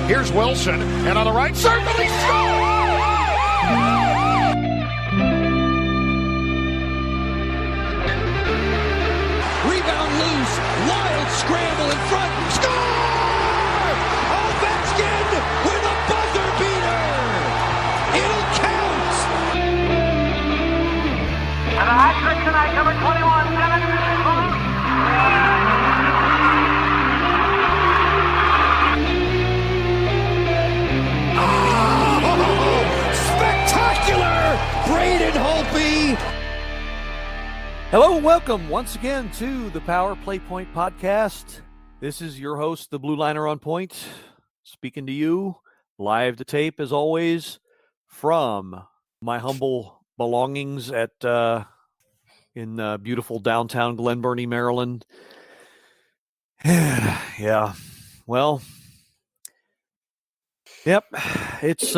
Here's Wilson, and on the right circle, he scores! Rebound loose, wild scramble in front, score! Levesque with a buzzer beater! It'll count! And the hat trick tonight, number 21, Simmons. Braden Holtby. Hello and welcome once again to the Power Play Point podcast. This is your host, the Blue Liner on Point, speaking to you live to tape as always from my humble belongings at in beautiful downtown Glen Burnie, Maryland. Yeah, well, yep, it's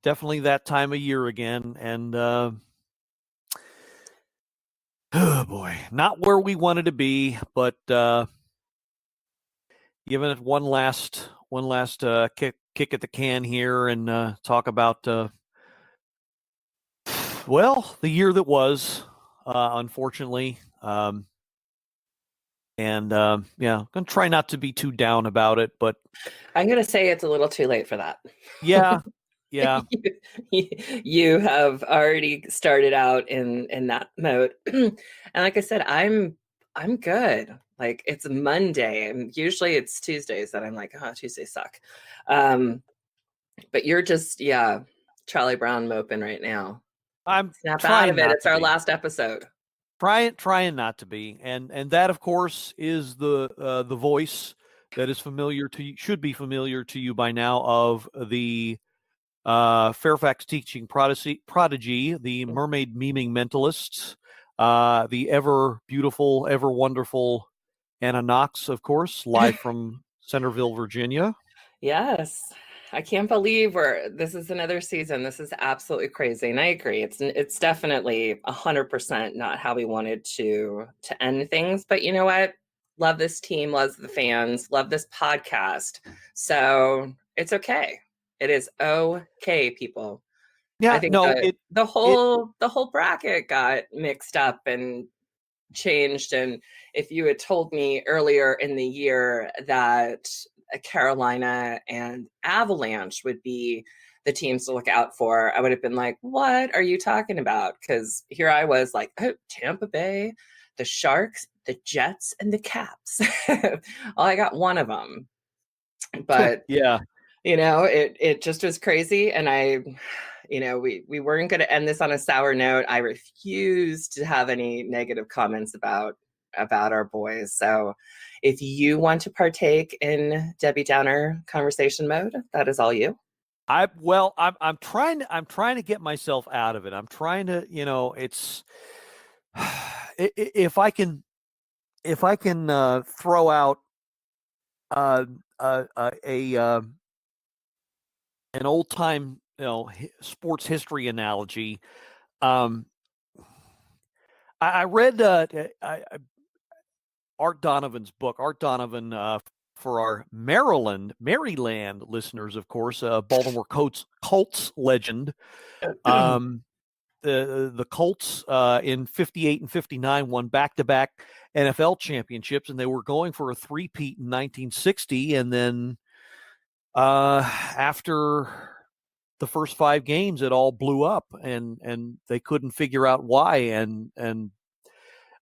definitely that time of year again, and oh boy, not where we wanted to be, but giving it one last kick at the can here, and talk about well, the year that was, unfortunately, and yeah, gonna try not to be too down about it, but I'm gonna say it's a little too late for that. Yeah. Yeah. You have already started out in that mode. And like I said, I'm good. Like, it's Monday, and usually it's Tuesdays that I'm like, oh, Tuesdays suck. But you're just, Charlie Brown moping right now. I'm Snap out of it. It's our last episode. Trying not to be. And that, of course, is the voice that is familiar to you, should be familiar to you by now, of the Fairfax teaching prodigy, the mermaid memeing mentalist, the ever beautiful, ever wonderful Anna Knox, of course, live from Centerville, Virginia. Yes, I can't believe this is another season. This is absolutely crazy, and I agree. It's definitely 100% not how we wanted to end things. But you know what? Love this team, love the fans, love this podcast. So it's okay. It is okay, people. Yeah, I think the whole bracket got mixed up and changed. And if you had told me earlier in the year that Carolina and Avalanche would be the teams to look out for, I would have been like, what are you talking about? Because here I was like, oh, Tampa Bay, the Sharks, the Jets, and the Caps. Well, I got one of them. But yeah. You know, it just was crazy. And we weren't going to end this on a sour note. I refused to have any negative comments about our boys. So if you want to partake in Debbie Downer conversation mode, that is all you. I'm trying to get myself out of it. I'm trying to, it's if I can throw out an old time, sports history analogy. I read Art Donovan's book. Art Donovan, for our Maryland listeners, of course, Baltimore Colts legend. The Colts in 58 and 59 won back-to-back NFL championships, and they were going for a three-peat in 1960, and then after the first 5 games, it all blew up, and they couldn't figure out why. And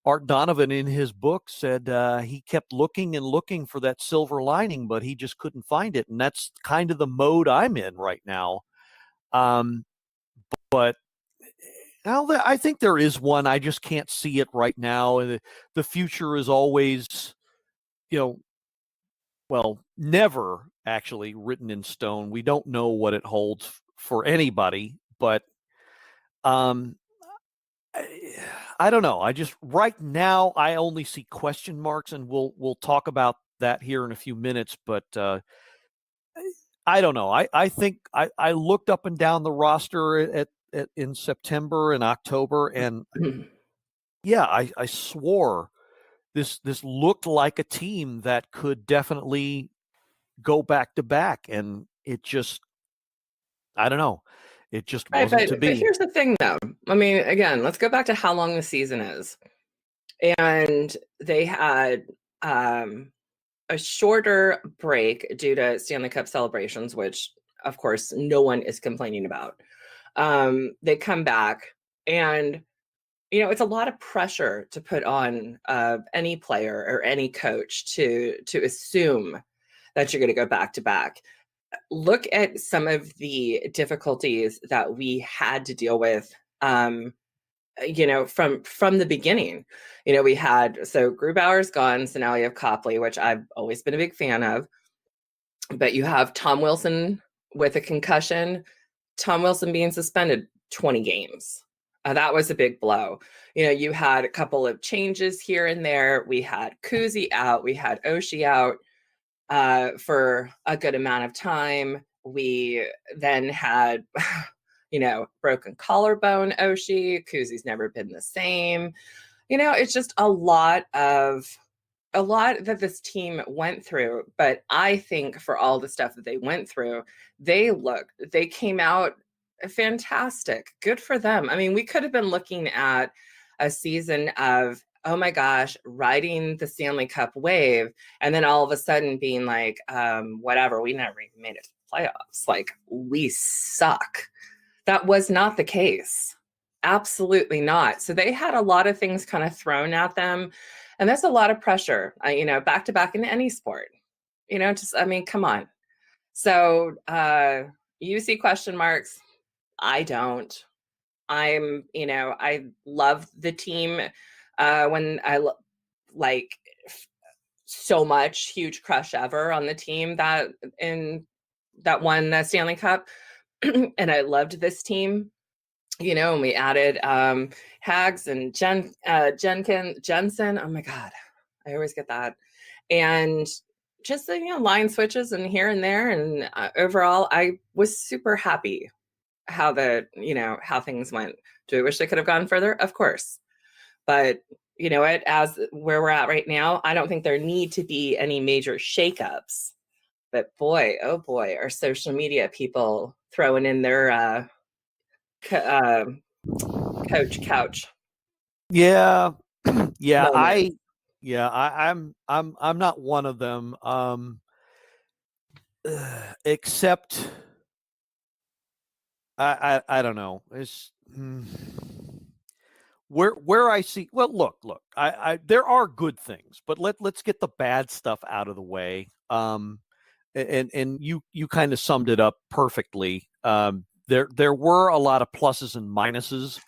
Art Donovan in his book said he kept looking and looking for that silver lining, but he just couldn't find it. And that's kind of the mode I'm in right now. But now I think there is one. I just can't see it right now. And the future is always, well, never actually written in stone. We don't know what it holds for anybody, but I don't know. I just right now I only see question marks, and we'll talk about that here in a few minutes. But I don't know. I think I looked up and down the roster in September and October, and yeah, I swore this looked like a team that could definitely go back to back, and it just, I don't know, it just Right, wasn't to but be. here's the thing, though. I mean, again, let's go back to how long the season is. And they had a shorter break due to Stanley Cup celebrations, which, of course, no one is complaining about. They come back, and it's a lot of pressure to put on any player or any coach to assume that you're going to go back to back. Look at some of the difficulties that we had to deal with, from the beginning. We had, so Grubauer's gone, so now we have Copley, which I've always been a big fan of. But you have Tom Wilson with a concussion, Tom Wilson being suspended 20 games. That was a big blow. You had a couple of changes here and there. We had Kuzi out. We had Oshie out for a good amount of time. We then had, broken collarbone Oshie. Kuzi's never been the same. It's just a lot that this team went through. But I think for all the stuff that they went through, they came out fantastic. Good for them. I mean, we could have been looking at a season of, oh my gosh, riding the Stanley Cup wave, and then all of a sudden being like, whatever, we never even made it to the playoffs. Like, we suck. That was not the case. Absolutely not. So they had a lot of things kind of thrown at them, and that's a lot of pressure, back to back in any sport. Come on. So you see question marks. I don't. I love the team when I so much, huge crush ever on the team that won the Stanley Cup. And I loved this team, and we added Hags and Jensen. Oh my God, I always get that. And just line switches and here and there. And overall, I was super happy how things went. Do I wish they could have gone further? Of course. But as where we're at right now, I don't think there need to be any major shakeups. But boy, oh boy, are social media people throwing in their coach couch. Yeah. Moment. I'm not one of them. Except I don't know. It's where I see. Well, look. I there are good things, but let's get the bad stuff out of the way. And you kind of summed it up perfectly. There were a lot of pluses and minuses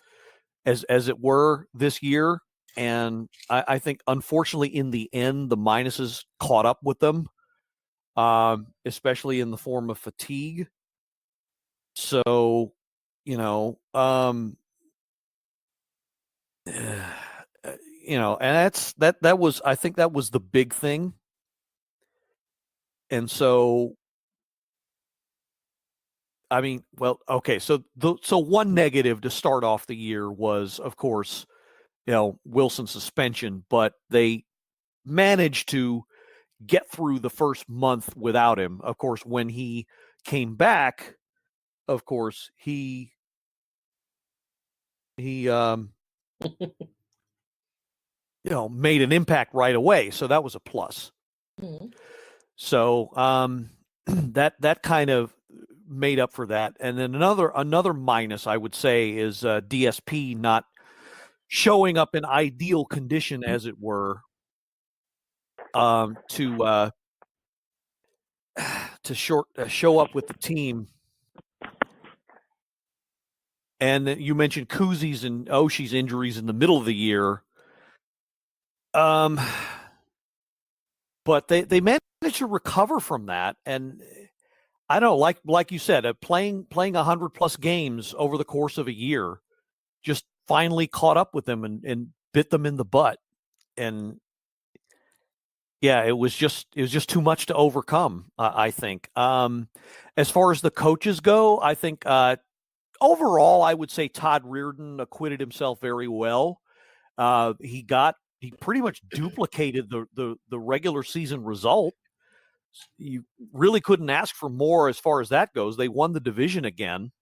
as it were this year, and I think unfortunately in the end the minuses caught up with them, especially in the form of fatigue. So, and that was, I think that was the big thing. And so, I mean, well, okay. So one negative to start off the year was, of course, Wilson's suspension, but they managed to get through the first month without him. Of course, when he came back, of course, he made an impact right away. So that was a plus. Mm-hmm. So that kind of made up for that. And then another minus, I would say, is DSP not showing up in ideal condition, as it were, to show up with the team. And you mentioned Kuzi's and Oshie's injuries in the middle of the year. But they managed to recover from that, and I don't know, like you said, playing 100+ games over the course of a year just finally caught up with them and bit them in the butt. And yeah, it was just too much to overcome, I think. As far as the coaches go, I think overall, I would say Todd Reirden acquitted himself very well. He got he pretty much duplicated the regular season result. You really couldn't ask for more as far as that goes. They won the division again.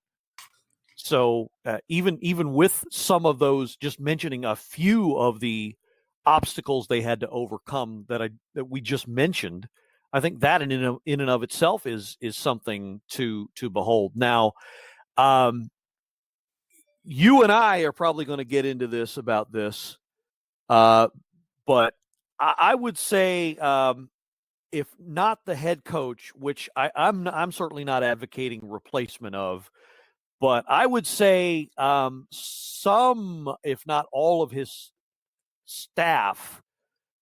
So even with some of those, just mentioning a few of the obstacles they had to overcome that we just mentioned, I think that in and of itself is something to behold. Now, you and I are probably going to get into this about this, but I would say, if not the head coach, which I'm certainly not advocating replacement of, but I would say some, if not all, of his staff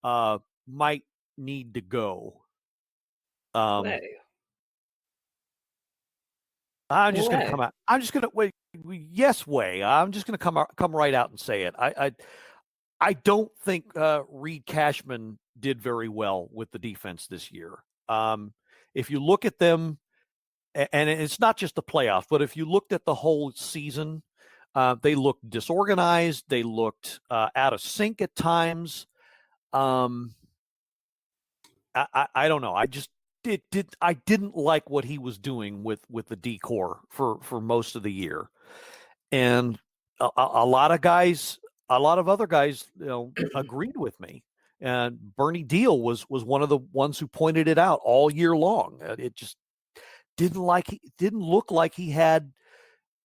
might need to go. I'm just going to come out. I'm just going to wait. Yes, way. I'm just going to come right out and say it. I don't think Reed Cashman did very well with the defense this year. If you look at them, and it's not just the playoffs, but if you looked at the whole season, they looked disorganized. They looked out of sync at times. I don't know. I didn't like what he was doing with the D corps for most of the year, and a lot of other guys, agreed with me. And Bernie Diehl was one of the ones who pointed it out all year long. It just didn't look like he had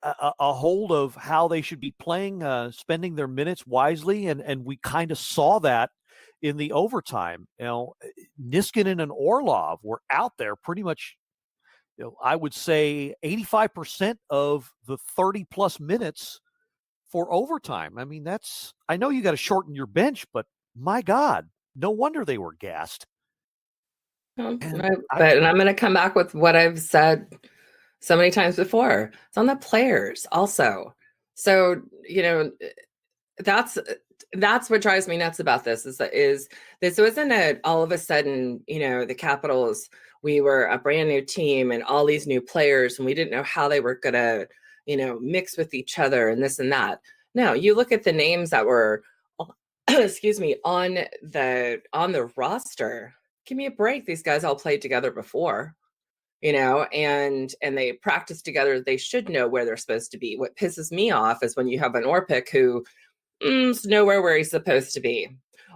a hold of how they should be playing, spending their minutes wisely, and we kind of saw that in the overtime. Niskanen and Orlov were out there pretty much. I would say 85% of the 30+ minutes for overtime. I mean, I know you got to shorten your bench, but my God, no wonder they were gassed. And I'm going to come back with what I've said so many times before. It's on the players also. So, that's what drives me nuts about this is this wasn't all of a sudden, the Capitals, we were a brand new team and all these new players, and we didn't know how they were going to, mix with each other and this and that. No, you look at the names that were, excuse me, on the roster. Give me a break. These guys all played together before, and they practice together. They should know where they're supposed to be. What pisses me off is when you have an Orpik who is nowhere where he's supposed to be,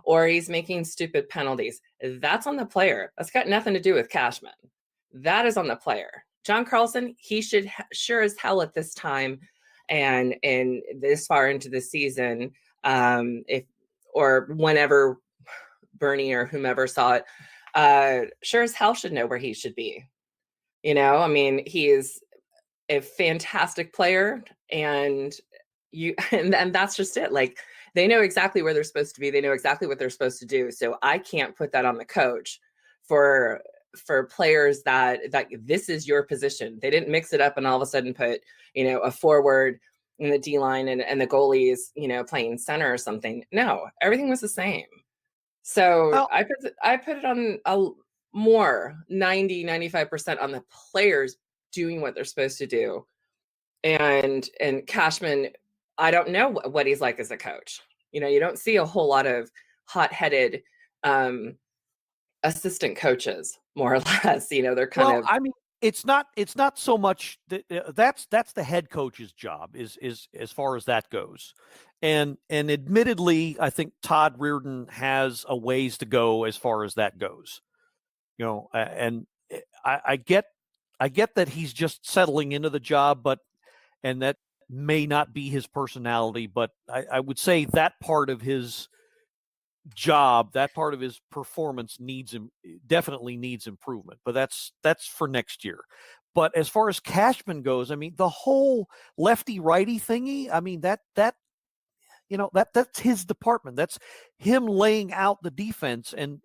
or he's making stupid penalties. That's on the player. That's got nothing to do with Cashman. That is on the player. John Carlson, he should sure as hell at this time and this far into the season, or whenever Bernie or whomever saw it, sure as hell should know where he should be. I mean, he is a fantastic player, and that's just it. Like, they know exactly where they're supposed to be. They know exactly what they're supposed to do. So I can't put that on the coach for players that this is your position. They didn't mix it up and all of a sudden put, a forward in the D line and the goalies, playing center or something. No, everything was the same. So I put it on a more 90-95% on the players doing what they're supposed to do. And Cashman, I don't know what he's like as a coach. You don't see a whole lot of hot-headed assistant coaches, more or less. They're kind of. I mean, it's not so much that's the head coach's job is as far as that goes, and admittedly, I think Todd Reardon has a ways to go as far as that goes. And I get that he's just settling into the job, and that may not be his personality, but I would say that part of his job, that part of his performance definitely needs improvement, but that's for next year. But as far as Cashman goes, I mean, the whole lefty righty thingy, I mean, that's his department. That's him laying out the defense and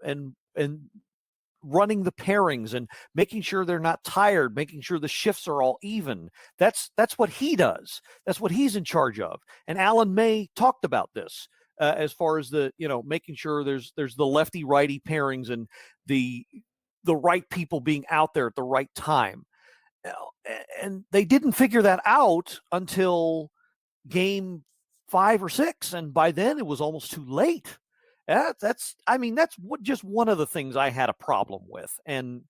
running the pairings and making sure they're not tired, making sure the shifts are all even. That's what he does. That's what he's in charge of. And Alan May talked about this as far as the, making sure there's the lefty righty pairings and the right people being out there at the right time. And they didn't figure that out until game 5 or 6. And by then it was almost too late. That's just one of the things I had a problem with. And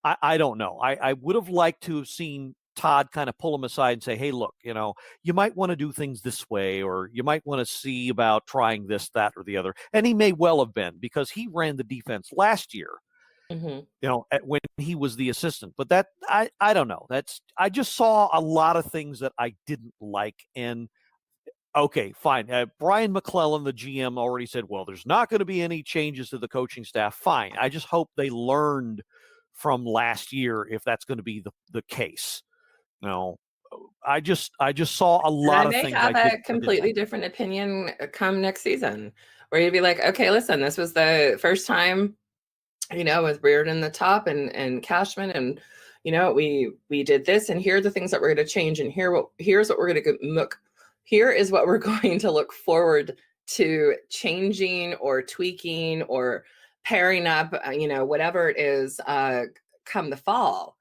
I don't know. I would have liked to have seen Todd kind of pull him aside and say, hey, look, you might want to do things this way, or you might want to see about trying this, that, or the other. And he may well have been, because he ran the defense last year, when he was the assistant. But that, I don't know. I just saw a lot of things that I didn't like. And okay, fine. Brian McClellan, the GM, already said, well, there's not going to be any changes to the coaching staff. Fine. I just hope they learned from last year, if that's going to be the case. I just saw a lot of things. I may have a completely different opinion come next season, where you'd be like, okay, listen, this was the first time, with Reardon the top and Cashman, and we did this, and here are the things that we're going to change, and here's what we're going to look. Here is what we're going to look forward to changing or tweaking or pairing up, whatever it is, come the fall.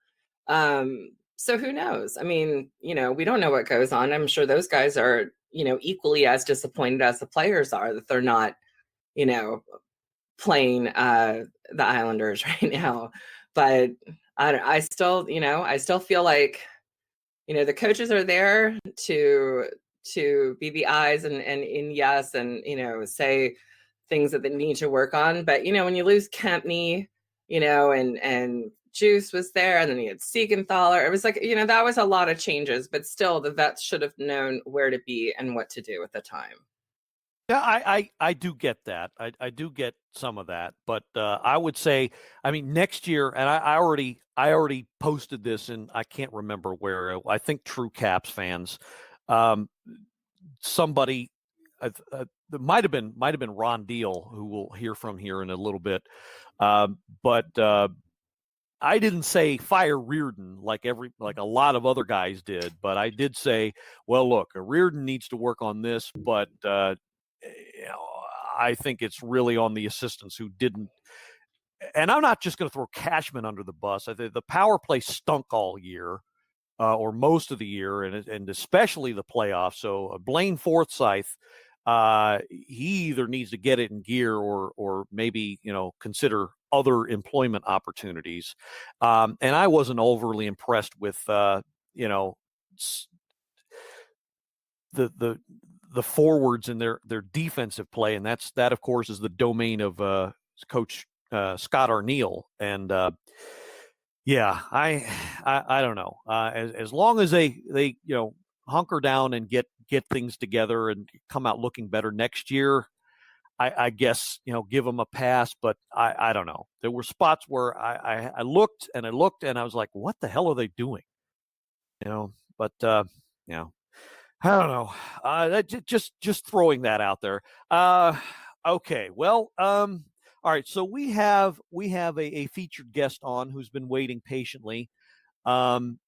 So who knows? I mean, we don't know what goes on. I'm sure those guys are, equally as disappointed as the players are that they're not, playing the Islanders right now. But I still feel like, the coaches are there to be the eyes and yes, and say things that they need to work on. But when you lose Kempney, and Juice was there, and then you had Siegenthaler, it was like, that was a lot of changes, but still the vets should have known where to be and what to do at the time. Yeah, I do get that. I do get some of that, but I would say, next year, and I already posted this, and I can't remember where. I think True Caps fans, somebody, it might have been Ron Diehl, who we'll hear from here in a little bit, but I didn't say fire Reardon like a lot of other guys did, but I did say, well, look, Reardon needs to work on this, but I think it's really on the assistants who didn't. And I'm not just going to throw Cashman under the bus. I think the power play stunk all year, or most of the year, and especially the playoffs. So Blaine Forsythe, he either needs to get it in gear or maybe consider other employment opportunities. And I wasn't overly impressed with the forwards and their defensive play, and that of course is the domain of Coach Scott Arneal. And I don't know. As long as they hunker down and get things together and come out looking better next year, I guess give them a pass. But I don't know. There were spots where I looked and I was like, what the hell are they doing? But I don't know. Just throwing that out there. Okay. Well, all right. So we have a featured guest on who's been waiting patiently. And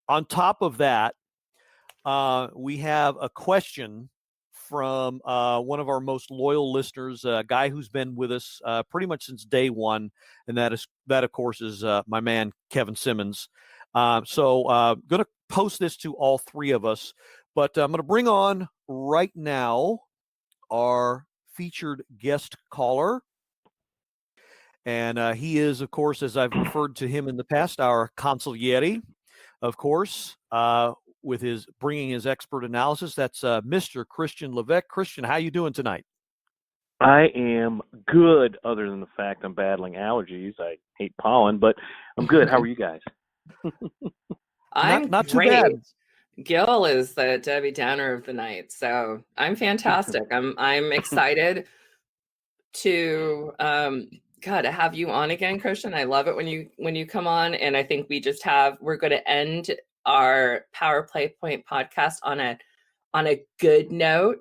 on top of that, we have a question from one of our most loyal listeners, a guy who's been with us pretty much since day one, and that of course is my man Kevin Simmons. So going to post this to all three of us, but I'm going to bring on right now our featured guest caller. And he is, of course, as I've referred to him in the past, our Consigliere, of course, with his bringing his expert analysis. That's Mr. Christian Levesque. Christian, how you doing tonight? I am good, other than the fact I'm battling allergies. I hate pollen, but I'm good. How are you guys? I'm not too great. bad. Gil is the Debbie Downer of the night, so I'm fantastic. I'm excited to have you on again, Christian. I love it when you come on, and I think we're going to end our Power Play Point podcast on a good note,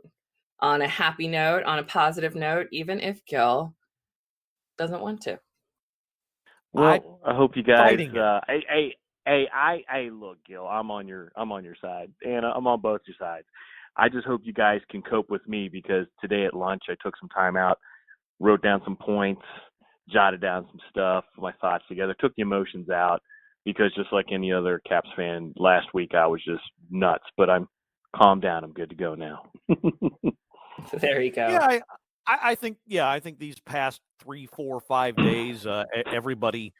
on a happy note, on a positive note, even if Gil doesn't want to. Well, I hope you guys. Hey, look, Gil, I'm on your side, and I'm on both your sides. I just hope you guys can cope with me, because today at lunch I took some time out, wrote down some points, jotted down some stuff, put my thoughts together, took the emotions out, because just like any other Caps fan, last week I was just nuts. But I'm calmed down. I'm good to go now. There you go. Yeah, I think these past 3, 4, 5 days, everybody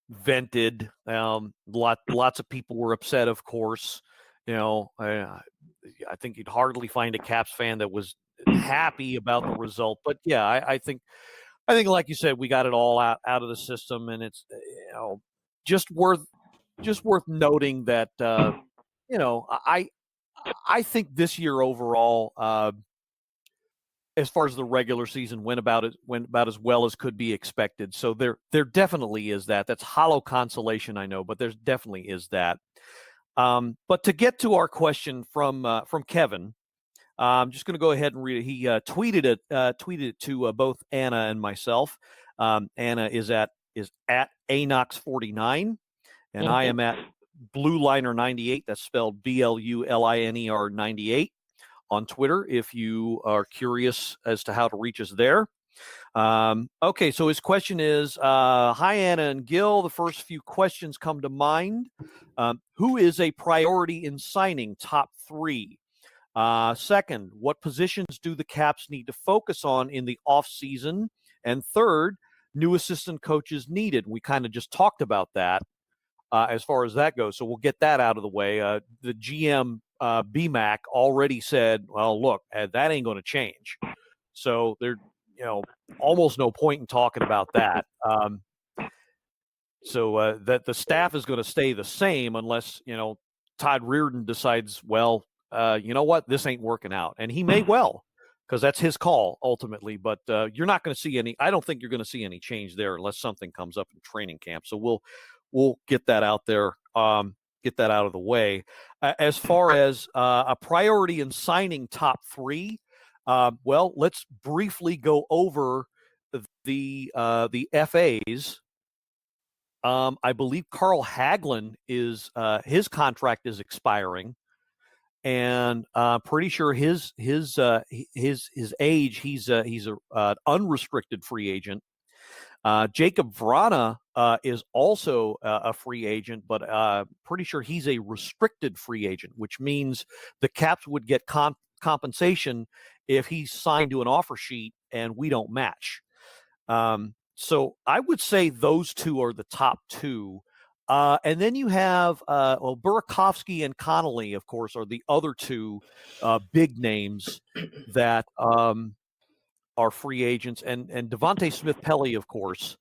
vented. Lots of people were upset, of course. I think you'd hardly find a Caps fan that was happy about the result. But yeah, I think like you said, we got it all out of the system, and it's just worth noting that I think this year overall, as far as the regular season went about as well as could be expected. So there definitely is that. That's hollow consolation, I know, but there's definitely is that. But to get to our question from Kevin, I'm just going to go ahead and read it. He tweeted it to both Anna and myself. Anna is at Anox49, and I am at BlueLiner98. That's spelled BLULINER 98 on Twitter. If you are curious as to how to reach us there. Okay, so his question is, hi, Anna and Gil. The first few questions come to mind. Who is a priority in signing top 3? Second, what positions do the Caps need to focus on in the offseason? And third, new assistant coaches needed. We kind of just talked about that as far as that goes. So we'll get that out of the way. The GM, BMAC, already said, well, look, that ain't going to change. So there, almost no point in talking about that. So that the staff is going to stay the same unless, Todd Reardon decides, well, you know what, this ain't working out. And he may well, because that's his call ultimately. But you're not going to see any, I don't think you're going to see any change there unless something comes up in training camp. So we'll get that out there, get that out of the way. As far as a priority in signing top 3, well, let's briefly go over the FAs. I believe Carl Hagelin is his contract is expiring, and pretty sure his age, he's a unrestricted free agent. Jacob Vrana is also a free agent, but pretty sure he's a restricted free agent, which means the Caps would get compensation if he's signed to an offer sheet and we don't match. So I would say those two are the top 2. And then you have, Burakovsky and Connolly, of course, are the other 2 big names that are free agents, and Devontae Smith-Pelly, of course.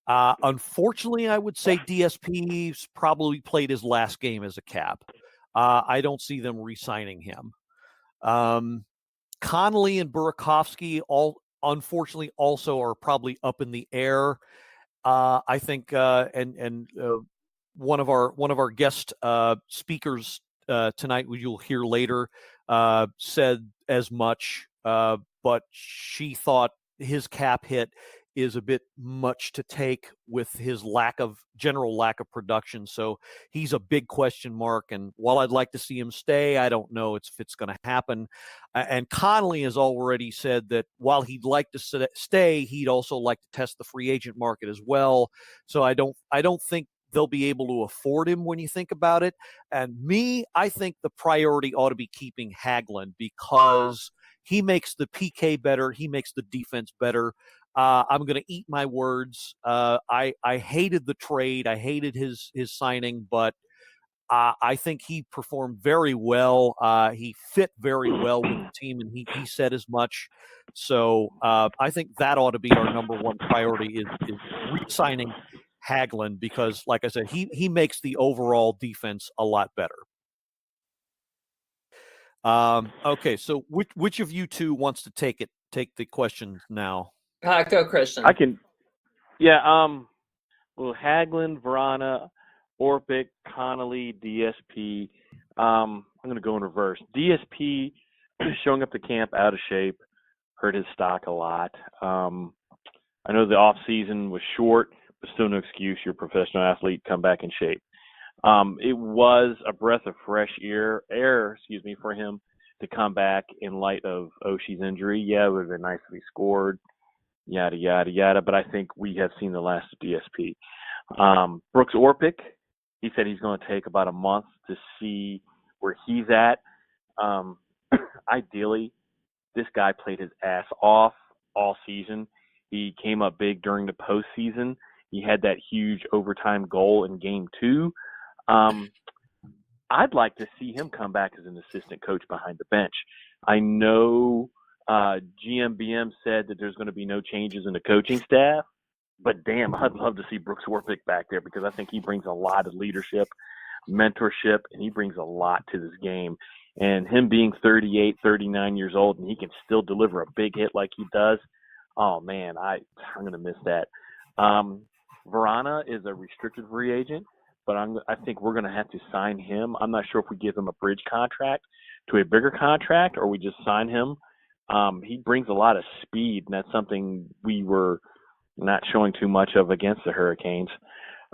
Unfortunately, I would say DSP's probably played his last game as a Cap. I don't see them re-signing him. Connolly and Burakovsky unfortunately also are probably up in the air. I think, and one of our guest speakers tonight, which you'll hear later, said as much. But she thought his cap hit is a bit much to take with his general lack of production. So he's a big question mark. And while I'd like to see him stay, I don't know if it's going to happen. And Connolly has already said that while he'd like to stay, he'd also like to test the free agent market as well. So I don't think they'll be able to afford him when you think about it. And I think the priority ought to be keeping Hagelin, because he makes the PK better. He makes the defense better. I'm going to eat my words. I hated the trade. I hated his signing, but I think he performed very well. He fit very well with the team, and he said as much. So I think that ought to be our number one priority is re-signing Hagelin, because, like I said, he makes the overall defense a lot better. Okay, so which of you two wants to take the question now? Go, Christian. I can. Yeah. Well, Hagelin, Vrana, Orpik, Connolly, DSP. I'm going to go in reverse. DSP showing up to camp out of shape hurt his stock a lot. I know the off season was short, but still no excuse. You're a professional athlete. Come back in shape. It was a breath of fresh air, for him to come back in light of Oshie's injury. Yeah, it would have been nice if he scored, yada, yada, yada, but I think we have seen the last of DSP. Brooks Orpik, he said he's going to take about a month to see where he's at. Ideally, this guy played his ass off all season. He came up big during the postseason. He had that huge overtime goal in Game 2. I'd like to see him come back as an assistant coach behind the bench. I know GMBM said that there's going to be no changes in the coaching staff, but damn, I'd love to see Brooks Orpik back there because I think he brings a lot of leadership, mentorship, and he brings a lot to this game. And him being 38, 39 years old, and he can still deliver a big hit like he does, oh, man, I'm going to miss that. Verana is a restricted free agent, but I think we're going to have to sign him. I'm not sure if we give him a bridge contract to a bigger contract or we just sign him. He brings a lot of speed, and that's something we were not showing too much of against the Hurricanes.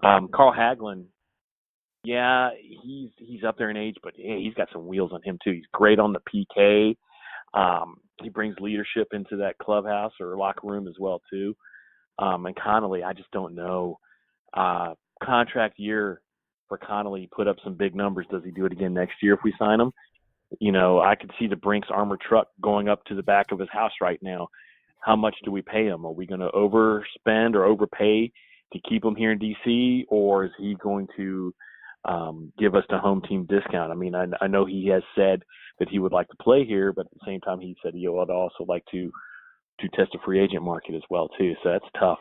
Carl Hagelin, yeah, he's up there in age, but yeah, he's got some wheels on him too. He's great on the PK. He brings leadership into that clubhouse or locker room as well too. And Connolly, I just don't know. Contract year for Connolly, put up some big numbers. Does he do it again next year if we sign him? You know, I could see the Brinks armored truck going up to the back of his house right now. How much do we pay him? Are we going to overspend or overpay to keep him here in D.C., or is he going to give us the home team discount? I mean, I know he has said that he would like to play here, but at the same time, he said he would also like to test the free agent market as well, too. So that's tough.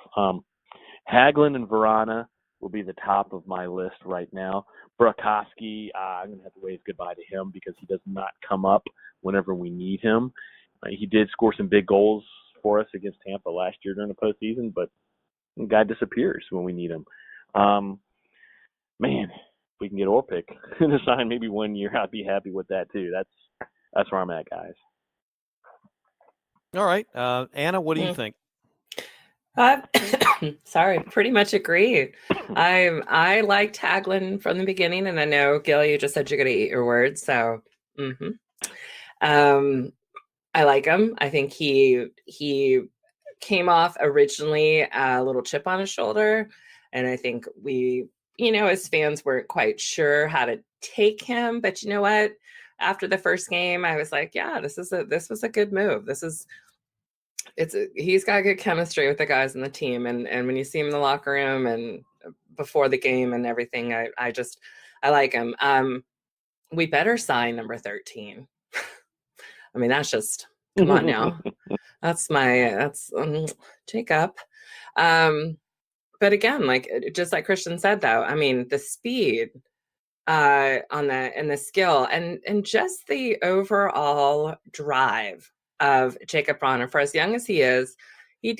Hagelin and Verana will be the top of my list right now. Burakovsky, I'm going to have to wave goodbye to him because he does not come up whenever we need him. He did score some big goals for us against Tampa last year during the postseason, but the guy disappears when we need him. Man, if we can get Orpik to sign maybe 1 year, I'd be happy with that too. That's where I'm at, guys. All right. Anna, what do you think? Sorry, pretty much agree. I liked Hagelin from the beginning, and I know, Gil, you just said you're going to eat your words, so I like him. I think he came off originally a little chip on his shoulder, and I think we, as fans weren't quite sure how to take him. But you know what? After the first game, I was like, yeah, this was a good move. He's got good chemistry with the guys on the team, and when you see him in the locker room and before the game and everything, I like him. We better sign number 13. I mean, that's just, come on now. That's Jacob. But again, just like Christian said, though, I mean, the speed and the skill and just the overall drive of Jacob Bronner, for as young as he is, he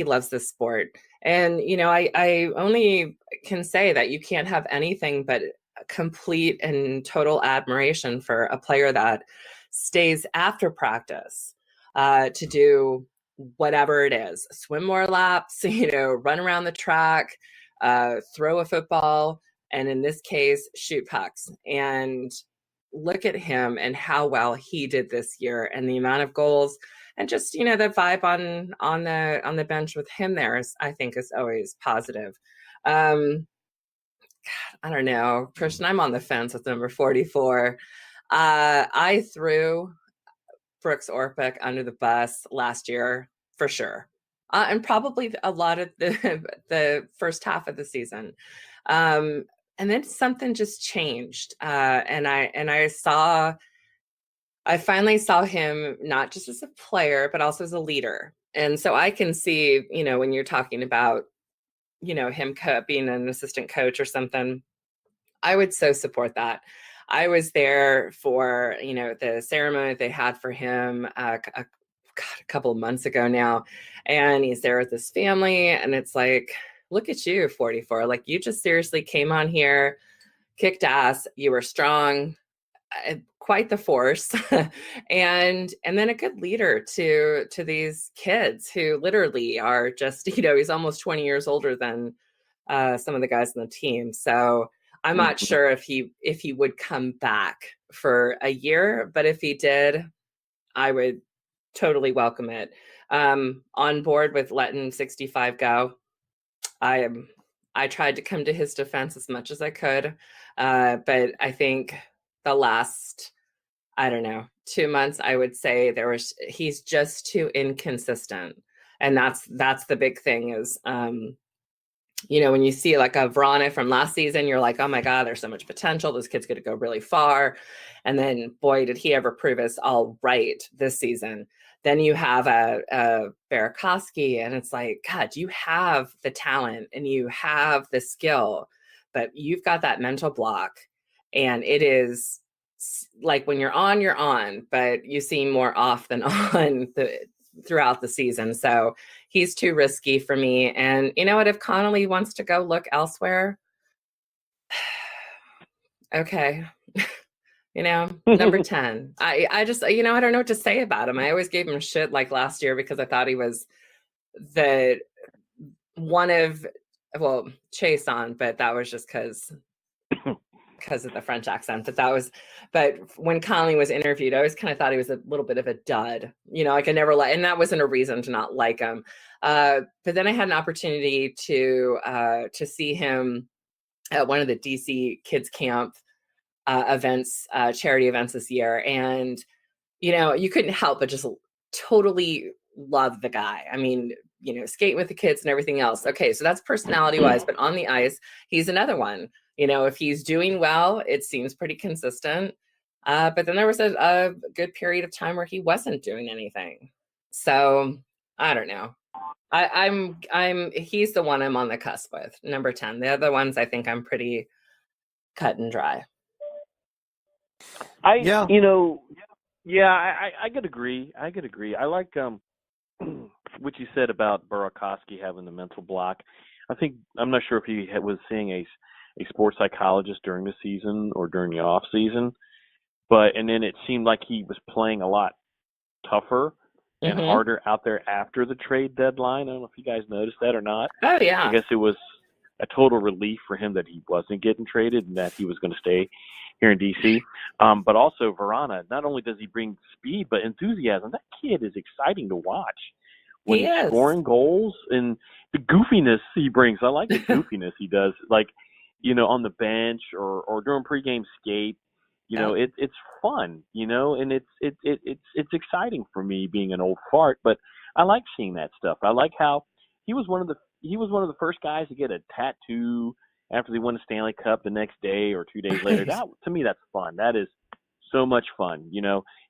loves this sport. And, I only can say that you can't have anything but complete and total admiration for a player that stays after practice to do whatever it is, swim more laps, run around the track, throw a football, and in this case, shoot pucks. And look at him and how well he did this year and the amount of goals and just, the vibe on the bench with him there I think is always positive. God, I don't know, Christian, I'm on the fence with number 44. I threw Brooks Orpik under the bus last year for sure. And probably a lot of the first half of the season. And then something just changed. And I finally saw him not just as a player, but also as a leader. And so I can see, when you're talking about, him being an assistant coach or something, I would so support that. I was there for, the ceremony they had for him a couple of months ago now, and he's there with his family, and it's like, look at you, 44. Like, you just seriously came on here, kicked ass. You were strong, quite the force, and then a good leader to these kids who literally are just, he's almost 20 years older than some of the guys on the team. So I'm not sure if he would come back for a year, but if he did, I would totally welcome it. On board with letting 65 go. I tried to come to his defense as much as I could, but I think the last, 2 months, I would say he's just too inconsistent And that's the big thing is, when you see like a Verona from last season, you're like, oh my God, there's so much potential. This kid's going to go really far. And then, boy, did he ever prove us all right this season. Then you have a Burakovsky, and it's like, God, you have the talent and you have the skill, but you've got that mental block. And it is like when you're on, but you seem more off than on throughout the season. So he's too risky for me. And you know what? If Connolly wants to go look elsewhere, okay. Number 10. I just, I don't know what to say about him. I always gave him shit like last year because I thought he was Chase on, but that was just because of the French accent. But when Conley was interviewed, I always kind of thought he was a little bit of a dud. Like I never and that wasn't a reason to not like him. But then I had an opportunity to see him at one of the DC Kids Camp events, charity events this year. And, you couldn't help but just totally love the guy. I mean, skating with the kids and everything else. Okay, so that's personality wise, but on the ice, he's another one. If he's doing well, it seems pretty consistent. But then there was a good period of time where he wasn't doing anything. So I don't know. He's the one I'm on the cusp with, number 10. The other ones I think I'm pretty cut and dry. I could agree. I like what you said about Burakovsky having the mental block. I'm not sure if he was seeing a sports psychologist during the season or during the off season, and then it seemed like he was playing a lot tougher and harder out there after the trade deadline. I don't know if you guys noticed that or not. Oh yeah. I guess it was a total relief for him that he wasn't getting traded and that he was going to stay here in DC. But also Verona, not only does he bring speed, but enthusiasm. That kid is exciting to watch when he's scoring goals, and the goofiness he brings. I like the goofiness he does, like, on the bench or during pregame skate. It's fun, and it's exciting for me being an old fart, but I like seeing that stuff. I like how he was one of the first guys to get a tattoo after they won the Stanley Cup the next day or 2 days later. That, to me, that's fun. That is so much fun,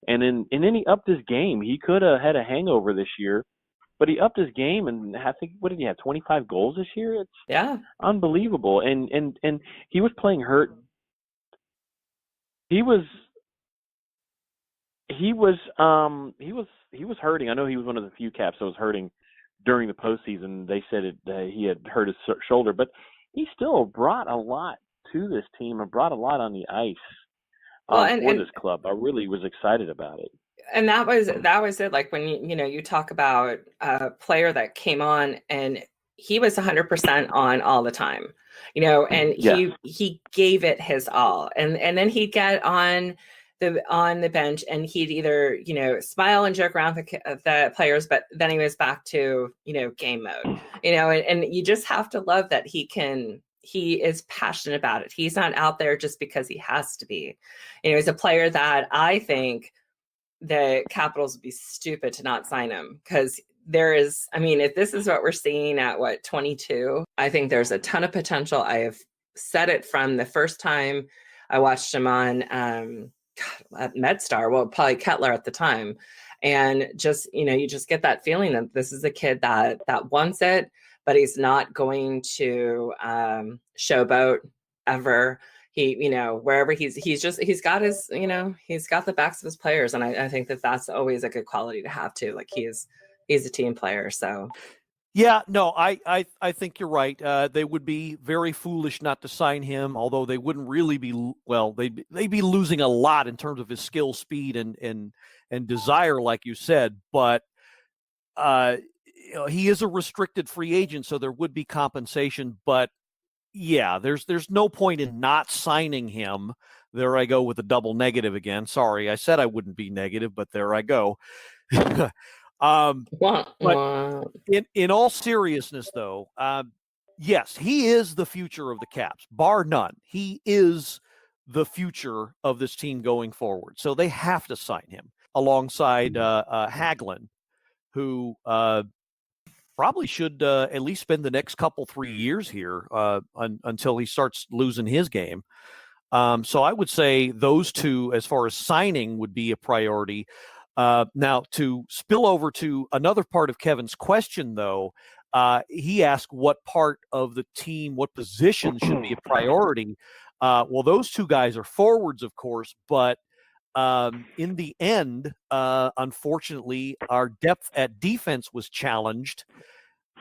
And then he upped his game. He could have had a hangover this year, but he upped his game, and I think, what did he have, 25 goals this year? It's unbelievable. And he was playing hurt. He was hurting. I know he was one of the few Caps that was hurting during the postseason. They said he had hurt his shoulder, but he still brought a lot to this team and brought a lot on the ice for this club. I really was excited about it. And that was it. Like when you talk about a player that came on and he was 100% on all the time, and he gave it his all. And then he'd get on the bench and he'd either, smile and joke around the players, but then he was back to, game mode, and you just have to love that he is passionate about it. He's not out there just because he has to be. He's a player that I think the Capitals would be stupid to not sign him, because if this is what we're seeing at 22, I think there's a ton of potential. I have said it from the first time I watched him on at MedStar, probably Kettler at the time. And just, you just get that feeling that this is a kid that wants it, but he's not going to showboat ever. He, wherever he's got his, he's got the backs of his players. And I think that's always a good quality to have too. Like he's a team player. So. Yeah, no, I think you're right. They would be very foolish not to sign him, although they wouldn't really be, they'd be losing a lot in terms of his skill, speed, and desire, like you said. But he is a restricted free agent, so there would be compensation. But yeah, there's no point in not signing him. There I go with a double negative again. Sorry, I said I wouldn't be negative, but there I go. But in all seriousness, though, yes, he is the future of the Caps, bar none. He is the future of this team going forward. So they have to sign him alongside Hagelin, who probably should at least spend the next 3 years here until he starts losing his game. So I would say those two, as far as signing, would be a priority. Now, to spill over to another part of Kevin's question, though, he asked what part of the team, what position should be a priority. Well, those two guys are forwards, of course, but in the end, unfortunately, our depth at defense was challenged.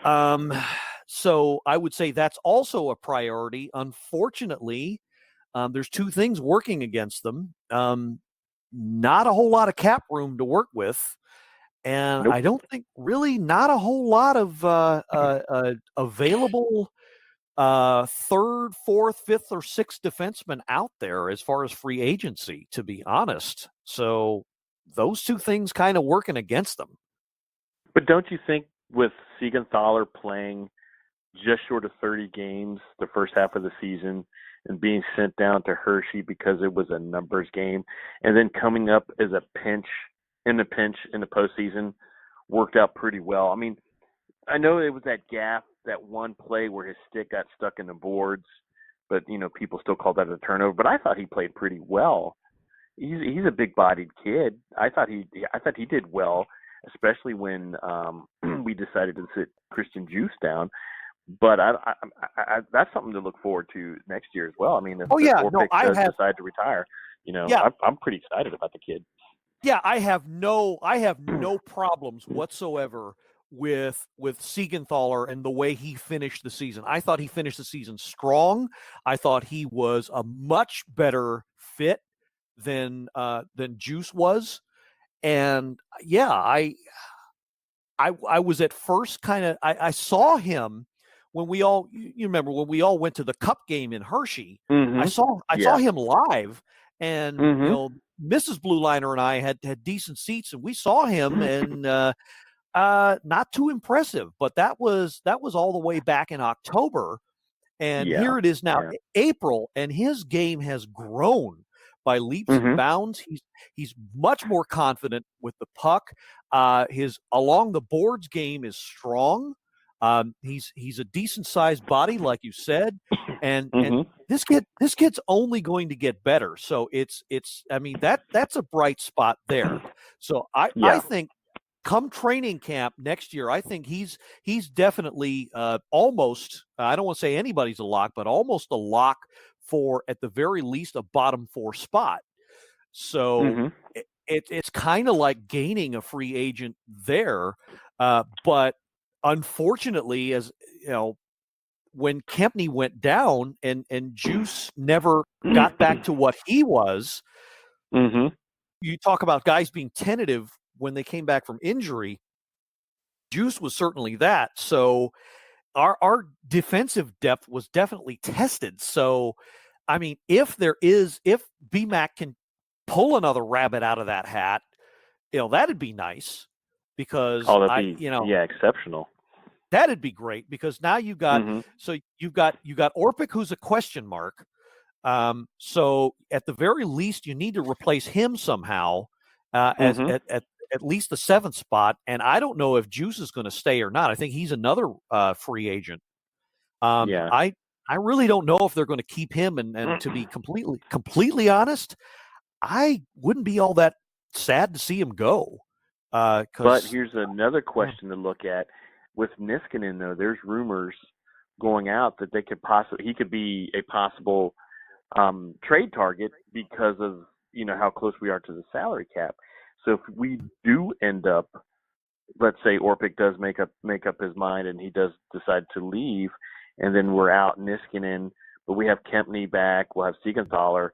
So I would say that's also a priority. Unfortunately, there's two things working against them. Not a whole lot of cap room to work with. And Nope. I don't think really not a whole lot of available third, fourth, fifth, or sixth defenseman out there as far as free agency, to be honest. So those two things kind of working against them. But don't you think with Siegenthaler playing just short of 30 games the first half of the season and being sent down to Hershey because it was a numbers game, and then coming up as a pinch in the postseason, worked out pretty well? I mean, I know it was that gaff, that one play where his stick got stuck in the boards, but people still call that a turnover. But I thought he played pretty well. He's a big-bodied kid. I thought he did well, especially when we decided to sit Christian Juice down. But I that's something to look forward to next year as well. I mean, if Orpik does decide to retire, I'm pretty excited about the kid. Yeah, I have no problems whatsoever with Siegenthaler and the way he finished the season. I thought he finished the season strong. I thought he was a much better fit than Juice was. And yeah, I was at first kind of I saw him when we all remember when we all went to the Cup game in Hershey. Mm-hmm. I saw him live, and Mrs. Blue Liner and I had decent seats, and we saw him, and not too impressive. But that was all the way back in October, and here it is now, April, and his game has grown by leaps and bounds. He's much more confident with the puck. His along the boards game is strong. He's a decent sized body, like you said, and this kid's only going to get better. So it's I mean that's a bright spot there. So I think come training camp next year, I think he's definitely almost, I don't want to say anybody's a lock, but almost a lock for at the very least a bottom 4 spot. So it's kind of like gaining a free agent there, but unfortunately, as you know, when Kempny went down and Juice never got back to what he was, you talk about guys being tentative when they came back from injury. Juice was certainly that. So our defensive depth was definitely tested. So, I mean, if BMAC can pull another rabbit out of that hat, that'd be nice, because exceptional. That'd be great, because now you've got so you've got Orpik, who's a question mark. So at the very least, you need to replace him somehow as at least the 7th spot. And I don't know if Juice is going to stay or not. I think he's another free agent. I really don't know if they're going to keep him. And to be completely honest, I wouldn't be all that sad to see him go. But here's another question to look at. With Niskanen, though, there's rumors going out that he could be a possible trade target because of how close we are to the salary cap. So if we do end up, let's say Orpik does make up his mind and he does decide to leave, and then we're out Niskanen, but we have Kempny back, we'll have Siegenthaler,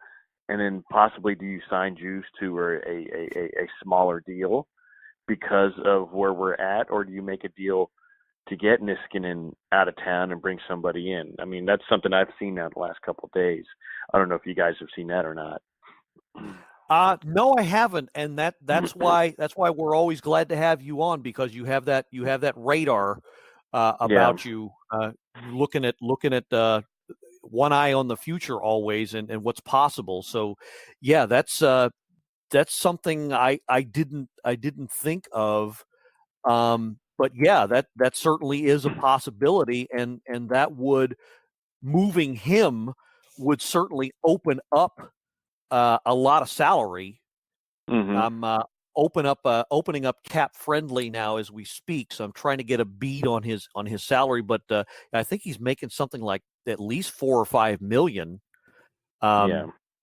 and then possibly do you sign Juice to a smaller deal because of where we're at, or do you make a deal to get Niskanen out of town and bring somebody in? I mean, that's something I've seen now the last couple of days. I don't know if you guys have seen that or not. No, I haven't, and that's why we're always glad to have you on, because you have that radar about you, looking at one eye on the future always, and what's possible. So yeah, that's something I didn't think of. but yeah, that certainly is a possibility, and that would moving him would certainly open up a lot of salary. I'm opening up cap friendly now as we speak, so I'm trying to get a beat on his salary, but I think he's making something like at least $4 or $5 million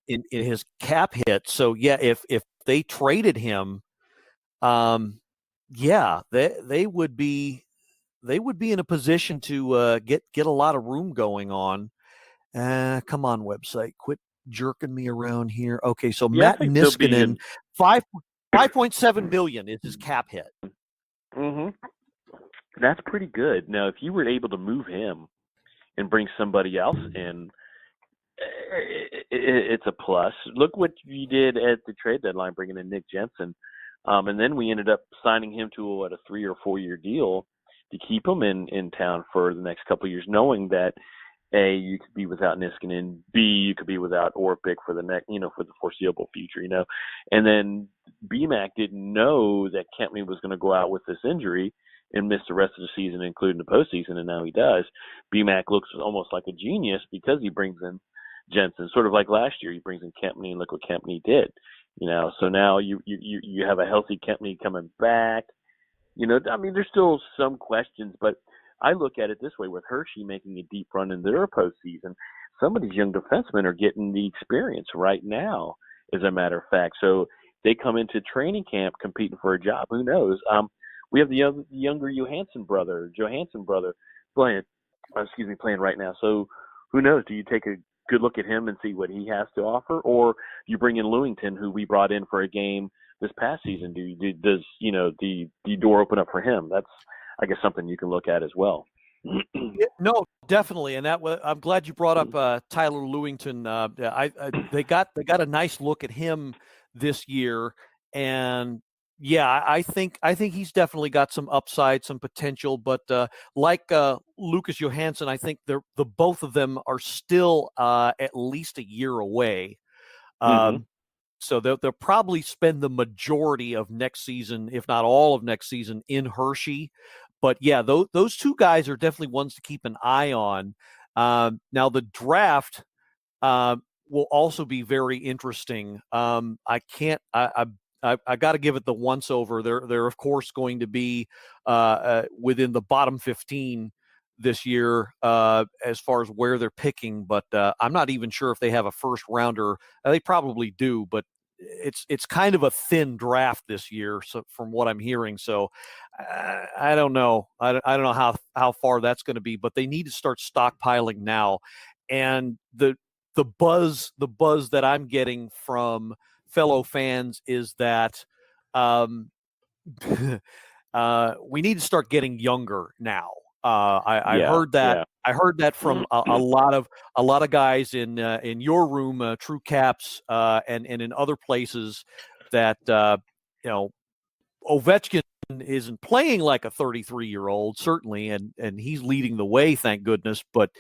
in his cap hit. So yeah, if they traded him, yeah, they would be in a position to get a lot of room going on. Come on, website, quit jerking me around here. Okay, so Matt Niskanen, 5.7 million is his cap hit. That's pretty good. Now, if you were able to move him and bring somebody else in, it's a plus. Look what you did at the trade deadline, bringing in Nick Jensen, and then we ended up signing him to a 3 or 4 year deal to keep him in town for the next couple of years, knowing that A, you could be without Niskanen, B, you could be without Orpik for the next, for the foreseeable future, and then BMAC didn't know that Kempney was going to go out with this injury and miss the rest of the season, including the postseason, and now he does. BMAC looks almost like a genius because he brings in Jensen, sort of like last year. He brings in Kempney, and look what Kempney did. So now you have a healthy Kempney coming back. There's still some questions, but I look at it this way: with Hershey making a deep run in their postseason, some of these young defensemen are getting the experience right now, as a matter of fact. So they come into training camp competing for a job. Who knows? We have the younger Johansson brother playing right now. So who knows? Do you take a good look at him and see what he has to offer, or you bring in Lewington, who we brought in for a game this past season? Does the door open up for him? That's, I guess, something you can look at as well. No, definitely, and I'm glad you brought up Tyler Lewington. They got a nice look at him this year, and yeah, I think he's definitely got some upside, some potential. But like Lucas Johansson, I think the both of them are still at least a year away. So they'll probably spend the majority of next season, if not all of next season, in Hershey. But yeah, those two guys are definitely ones to keep an eye on. Now the draft will also be very interesting. I got to give it the once over. They're of course going to be within the bottom 15 this year as far as where they're picking, but I'm not even sure if they have a first rounder. They probably do, but it's kind of a thin draft this year, so from what I'm hearing. So I don't know. I don't know how far that's going to be, but they need to start stockpiling now. And the buzz that I'm getting from fellow fans is that we need to start getting younger now. I heard that. Yeah. I heard that from a lot of guys in your room, True Caps, and in other places, that Ovechkin isn't playing like a 33-year-old, certainly, and he's leading the way, thank goodness. But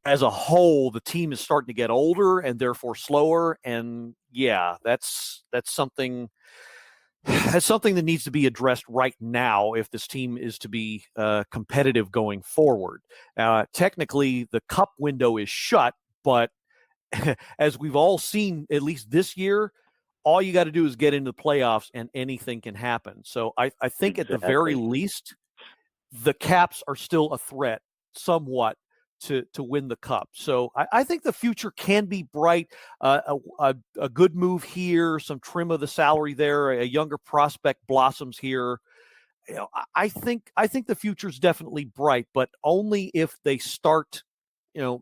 as a whole, the team is starting to get older and therefore slower. And yeah, that's something. That's something that needs to be addressed right now if this team is to be competitive going forward. Technically, the cup window is shut, but as we've all seen, at least this year, all you got to do is get into the playoffs and anything can happen. So I think at the very least, the Caps are still a threat somewhat to win the cup. So I think the future can be bright. A good move here, some trim of the salary there, a younger prospect blossoms here. I think the future is definitely bright, but only if they start,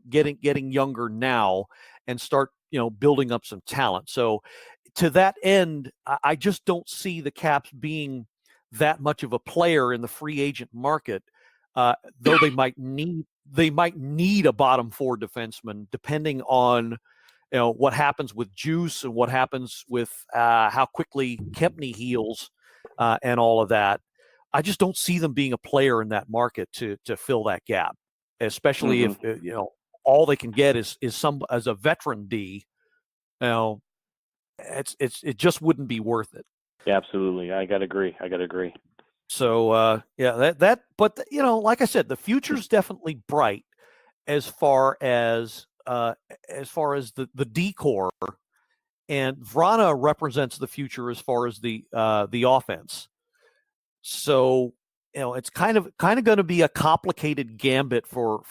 getting younger now and start, building up some talent. So to that end, I just don't see the Caps being that much of a player in the free agent market, though they might need a bottom four defenseman, depending on what happens with Juice and what happens with how quickly Kempney heals and all of that. I just don't see them being a player in that market to fill that gap, especially if all they can get is some as a veteran D. It just wouldn't be worth it. Yeah, absolutely. I gotta agree. So but like I said, the future's definitely bright as far as the decor, and Vrana represents the future as far as the offense. So it's kind of going to be a complicated gambit for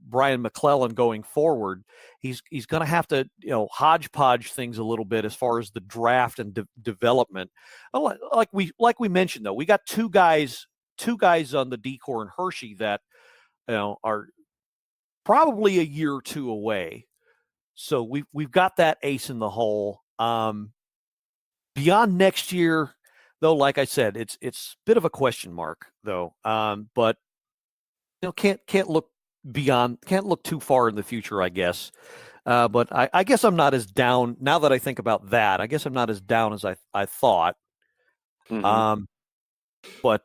Brian McClellan going forward. He's going to have to hodgepodge things a little bit as far as the draft and development. Like we mentioned, though, we got two guys on the decor and Hershey that are probably a year or two away. So we've got that ace in the hole. Beyond next year, though, like I said, it's a bit of a question mark, though. But can't look too far in the future, I guess. But I guess I'm not as down now that I think about that. I guess I'm not as down as I thought. Mm-hmm. But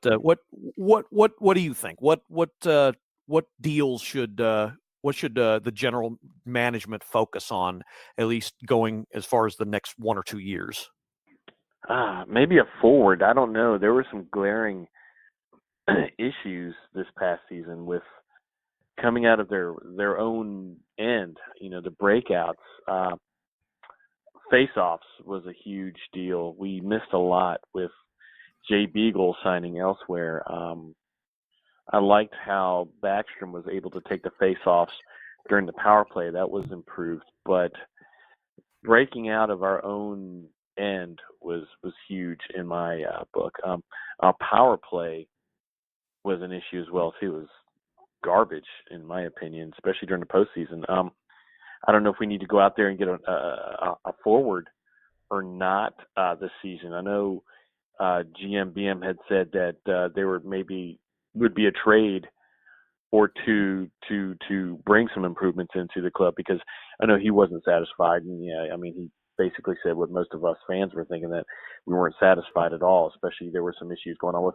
what do you think? What deals should the general management focus on, at least going as far as the next 1 or 2 years? Maybe a forward. I don't know. There were some glaring issues this past season with coming out of their own end. The breakouts, face-offs was a huge deal. We missed a lot with Jay Beagle signing elsewhere. I liked how Backstrom was able to take the face-offs during the power play. That was improved, but breaking out of our own end was huge in my book. Our power play was an issue as well too. It was garbage in my opinion, especially during the postseason. I don't know if we need to go out there and get a forward or not this season. I know GMBM had said that there would be a trade or two to bring some improvements into the club, because I know he wasn't satisfied. And he basically said what most of us fans were thinking, that we weren't satisfied at all, especially there were some issues going on with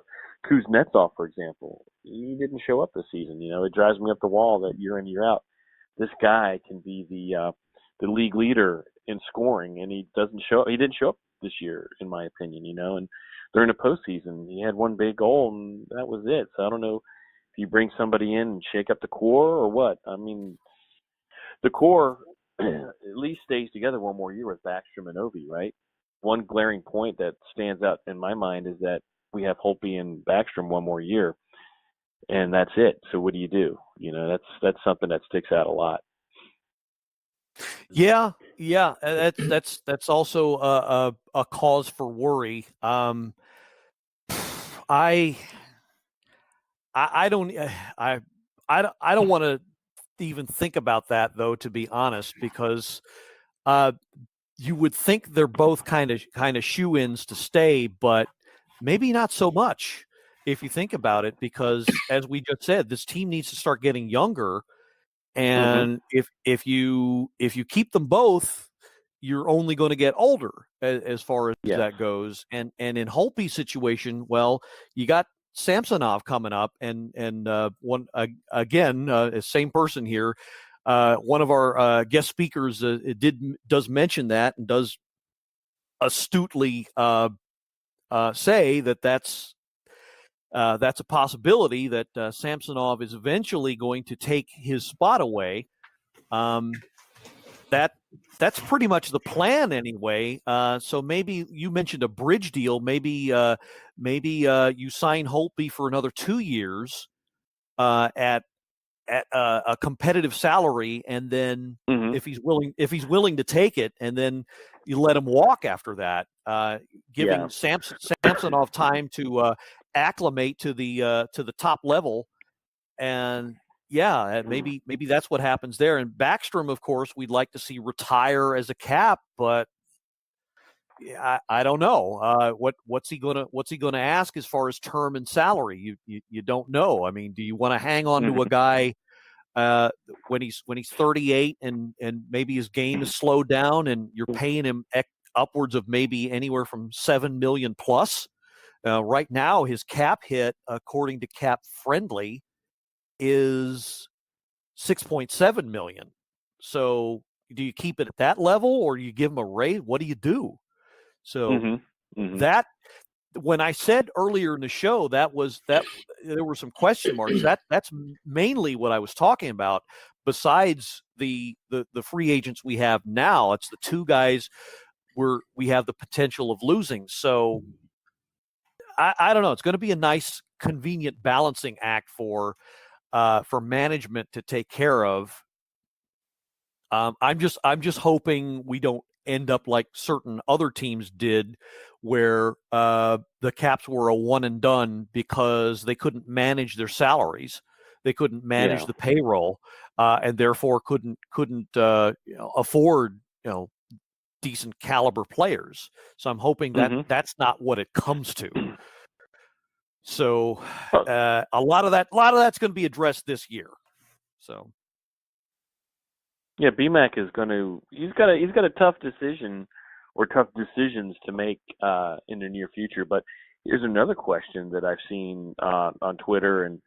Kuznetsov, for example. He didn't show up this season. It drives me up the wall that year in, year out, this guy can be the league leader in scoring, and he didn't show up this year, in my opinion, and during the postseason, he had one big goal, and that was it. So I don't know if you bring somebody in and shake up the core or what. I mean, the core at least stays together one more year with Backstrom and Ovi, right? One glaring point that stands out in my mind is that we have Holtby and Backstrom one more year, and that's it. So what do you do? That's something that sticks out a lot. Yeah, that's also a cause for worry. I don't want to even think about that, though, to be honest, because you would think they're both kind of shoe-ins to stay, but maybe not so much if you think about it, because as we just said, this team needs to start getting younger, and if you keep them both, you're only going to get older as far as that goes. And in Holtby's situation, well, you got Samsonov coming up, and one again, same person here. One of our guest speakers does mention that, and does astutely say that's a possibility, that Samsonov is eventually going to take his spot away. That's pretty much the plan anyway. So maybe you mentioned a bridge deal. Maybe you sign Holtby for another 2 years at a competitive salary, and then if he's willing to take it, and then you let him walk after that, giving Samsonov time to acclimate to the top level. And maybe that's what happens there. And Backstrom, of course, we'd like to see retire as a Cap, but I don't know. What's he gonna ask as far as term and salary? You don't know. I mean, do you want to hang on to a guy when he's 38 and maybe his game is slowed down, and you're paying him upwards of maybe anywhere from $7 million plus? Right now, his cap hit, according to Cap Friendly, is $6.7 million. So do you keep it at that level, or you give him a raise? What do you do? So that when I said earlier in the show that there were some question marks, that's mainly what I was talking about. Besides the free agents we have now, it's the two guys we have the potential of losing. So I don't know. It's going to be a nice, convenient balancing act for management to take care of. I'm just hoping we don't end up like certain other teams did, where the Caps were a one and done because they couldn't manage their salaries, they couldn't manage the payroll, and therefore couldn't afford decent caliber players. So I'm hoping that that's not what it comes to. So a lot of that's going to be addressed this year. So. Yeah, BMAC is going to. He's got a tough decision, or tough decisions to make in the near future. But here's another question that I've seen on Twitter and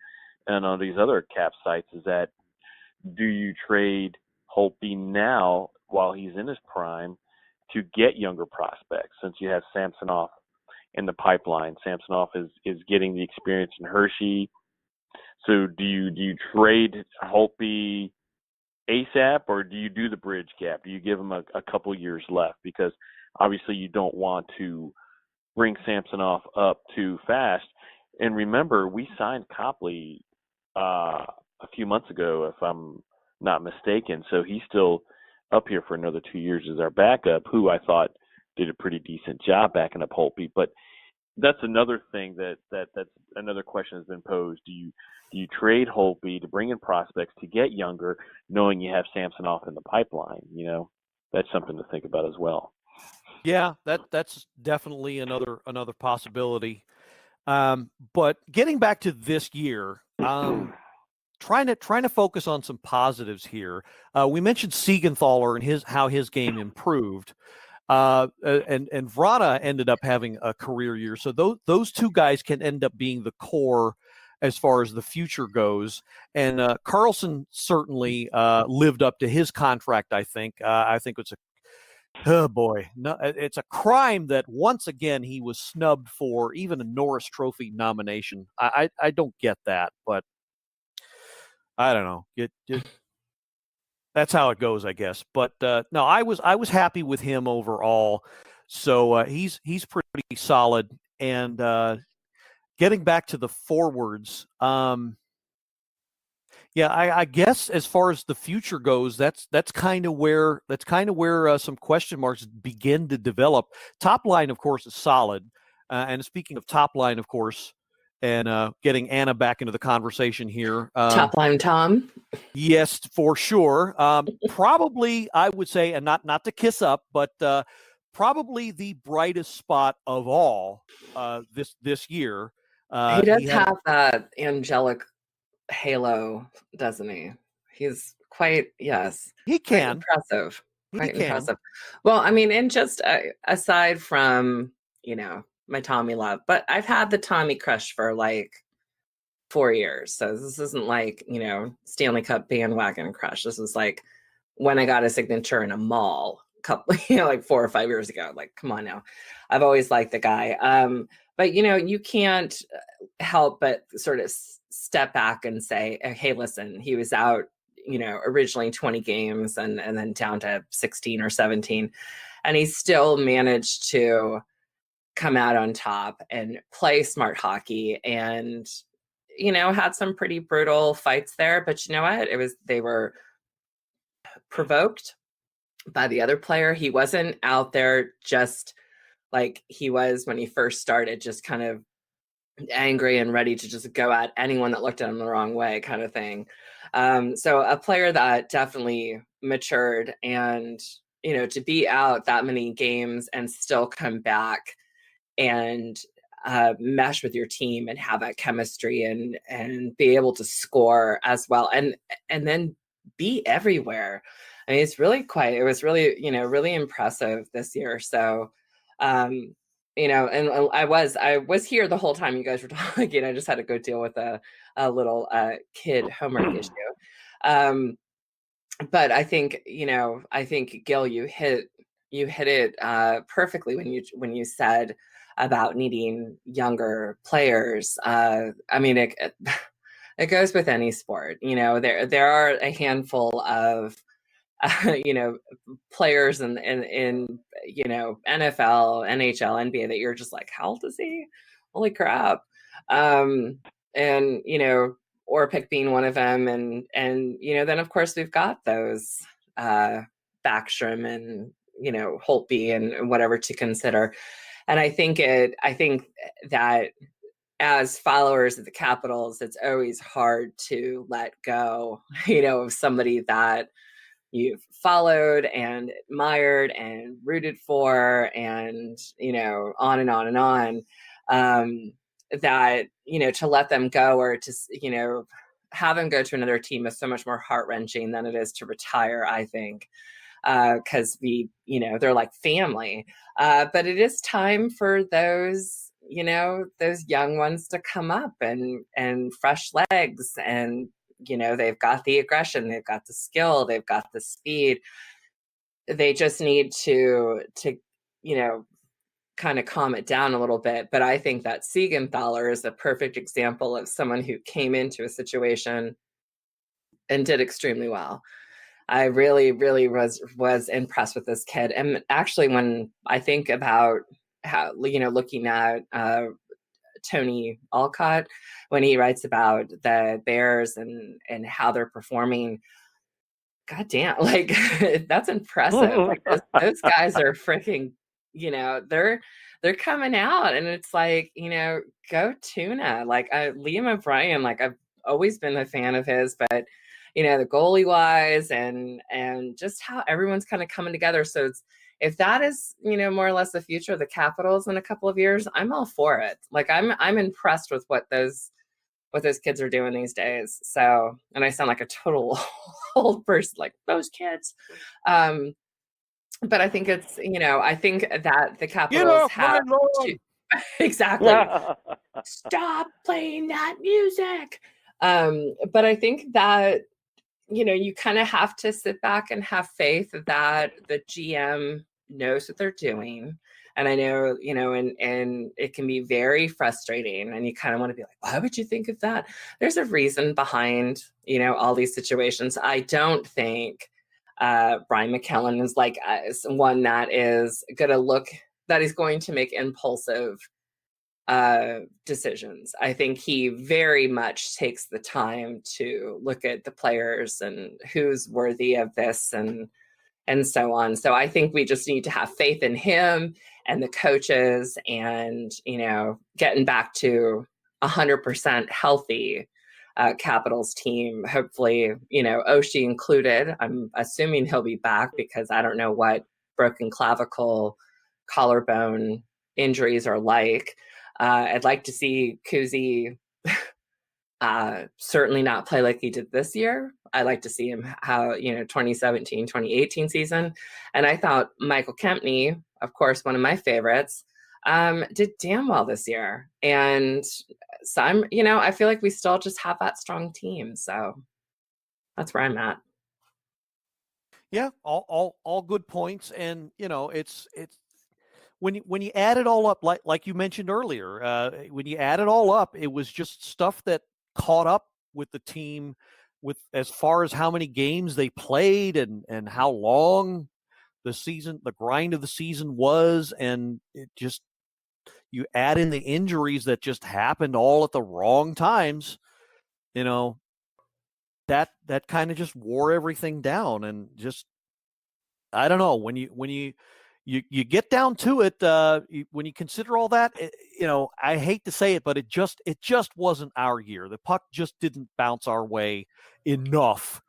on these other cap sites: is that do you trade Holtby now while he's in his prime to get younger prospects? Since you have Samsonov in the pipeline, Samsonov is getting the experience in Hershey. So do you trade Holtby ASAP, or do you do the bridge gap? Do you give him a couple years left? Because obviously you don't want to bring Samsonov up too fast. And remember, we signed Copley a few months ago, if I'm not mistaken. So he's still up here for another 2 years as our backup, who I thought did a pretty decent job backing up Holtby. But that's another thing that's another question has been posed. Do you trade Holtby to bring in prospects to get younger, knowing you have Samsonov in the pipeline? That's something to think about as well. Yeah, that's definitely another possibility. But getting back to this year, trying to focus on some positives here. We mentioned Siegenthaler and how his game improved. And Vrana ended up having a career year. So those two guys can end up being the core as far as the future goes. And Carlson certainly lived up to his contract, I think. I think it's it's a crime that once again he was snubbed for even a Norris Trophy nomination. I don't get that, but I don't know. That's how it goes, I guess. But no, I was happy with him overall. So he's pretty solid. And getting back to the forwards, I guess as far as the future goes, that's kind of where some question marks begin to develop. Top line, of course, is solid. And speaking of top line, of course, and getting Anna back into the conversation here. Top line Tom. Yes, for sure. Probably, I would say, and not to kiss up, but probably the brightest spot of all this year. He does have that angelic halo, doesn't he? He's quite, yes. He can. Quite impressive. Quite He impressive. Well, I mean, and just aside from, my Tommy love, but I've had the Tommy crush for like 4 years. So this isn't like, Stanley Cup bandwagon crush. This is like when I got a signature in a mall like 4 or 5 years ago. Like, come on now. I've always liked the guy. But you can't help but sort of step back and say, hey, listen, he was out, originally 20 games and then down to 16 or 17. And he still managed to come out on top and play smart hockey and, had some pretty brutal fights there. But you know what? They were provoked by the other player. He wasn't out there just like he was when he first started, just kind of angry and ready to just go at anyone that looked at him the wrong way kind of thing. So a player that definitely matured, and, to be out that many games and still come back and mesh with your team and have that chemistry and be able to score as well. And then be everywhere. I mean, it was really, really impressive this year. So, and I was here the whole time you guys were talking. I just had to go deal with a little kid homework issue. But I think, Gil, you hit it perfectly when you said about needing younger players. I mean, it goes with any sport. There are a handful of players in NFL, NHL, NBA that you're just like, how old is he? Holy crap! And Orpik being one of them, and then of course we've got those Backstrom and Holtby and whatever to consider. And I think that as followers of the Capitals, it's always hard to let go, of somebody that you've followed and admired and rooted for, and on and on and on. That to let them go, or to have them go to another team, is so much more heart-wrenching than it is to retire, I think, because they're like family. But it is time for those young ones to come up and fresh legs, and they've got the aggression, they've got the skill, they've got the speed. They just need to kind of calm it down a little bit. But I think that Siegenthaler is a perfect example of someone who came into a situation and did extremely well. I really, really was impressed with this kid. And actually, when I think about how, looking at Tony Alcott, when he writes about the Bears and how they're performing, God damn, like that's impressive. Like those guys are freaking, they're coming out, and it's like, go Tuna. Like Liam O'Brien, like I've always been a fan of his, but the goalie wise and just how everyone's kind of coming together. So if that is, more or less the future of the Capitals in a couple of years, I'm all for it. Like I'm impressed with what those kids are doing these days. So, and I sound like a total old person, like those kids. But I think it's, I think that the Capitals have to, exactly. Stop playing that music. But I think that, you kind of have to sit back and have faith that the GM knows what they're doing. And I know, and it can be very frustrating, and you kind of want to be like, why would you think of that? There's a reason behind, all these situations. I don't think Brian McKellen is like one that is that he's going to make impulsive decisions. I think he very much takes the time to look at the players and who's worthy of this and so on. So I think we just need to have faith in him and the coaches, and getting back to 100% healthy Capitals team. Hopefully, Oshie included. I'm assuming he'll be back, because I don't know what broken clavicle, collarbone injuries are like. I'd like to see Kuzi certainly not play like he did this year. I'd like to see him how 2017, 2018 season. And I thought Michael Kempney, of course, one of my favorites, did damn well this year. And so I feel like we still just have that strong team. So that's where I'm at. Yeah, all good points. And it's when you add it all up, like you mentioned earlier, when you add it all up, it was just stuff that caught up with the team, with as far as how many games they played and how long the grind of the season was. And it just, you add in the injuries that just happened all at the wrong times, that kind of just wore everything down. And just, I don't know, when you get down to it, when you consider all that, I hate to say it, but it just wasn't our year. The puck just didn't bounce our way enough.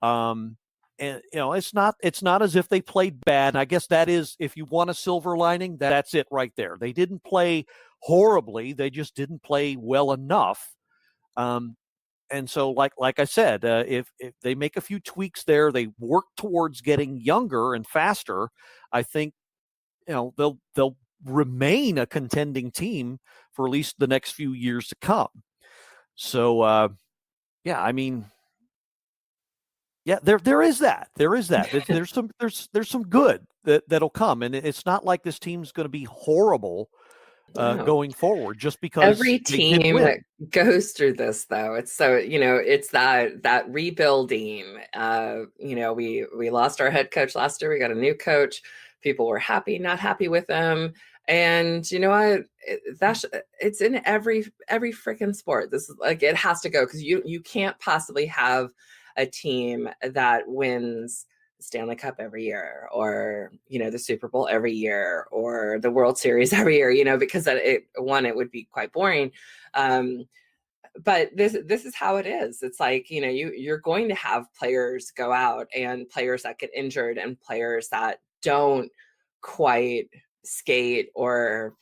And it's not as if they played bad. And I guess that is, if you want a silver lining, that's it right there. They didn't play horribly. They just didn't play well enough. And so, like I said, if they make a few tweaks there, they work towards getting younger and faster, I think, they'll remain a contending team for at least the next few years to come. So, yeah, I mean, yeah, there is that. There's some good that'll come, and it's not like this team's going to be horrible. Wow. going forward, just because Every they did team win. that goes through this, though, it's so, it's that rebuilding. We lost our head coach last year. We got a new coach. People were happy, not happy with him. And you know what? It's in every freaking sport. This is like, it has to go, because you can't possibly have a team that wins Stanley Cup every year, or the Super Bowl every year, or the World Series every year, because it would be quite boring. But this is how it is. It's like, you're going to have players go out, and players that get injured, and players that don't quite skate, or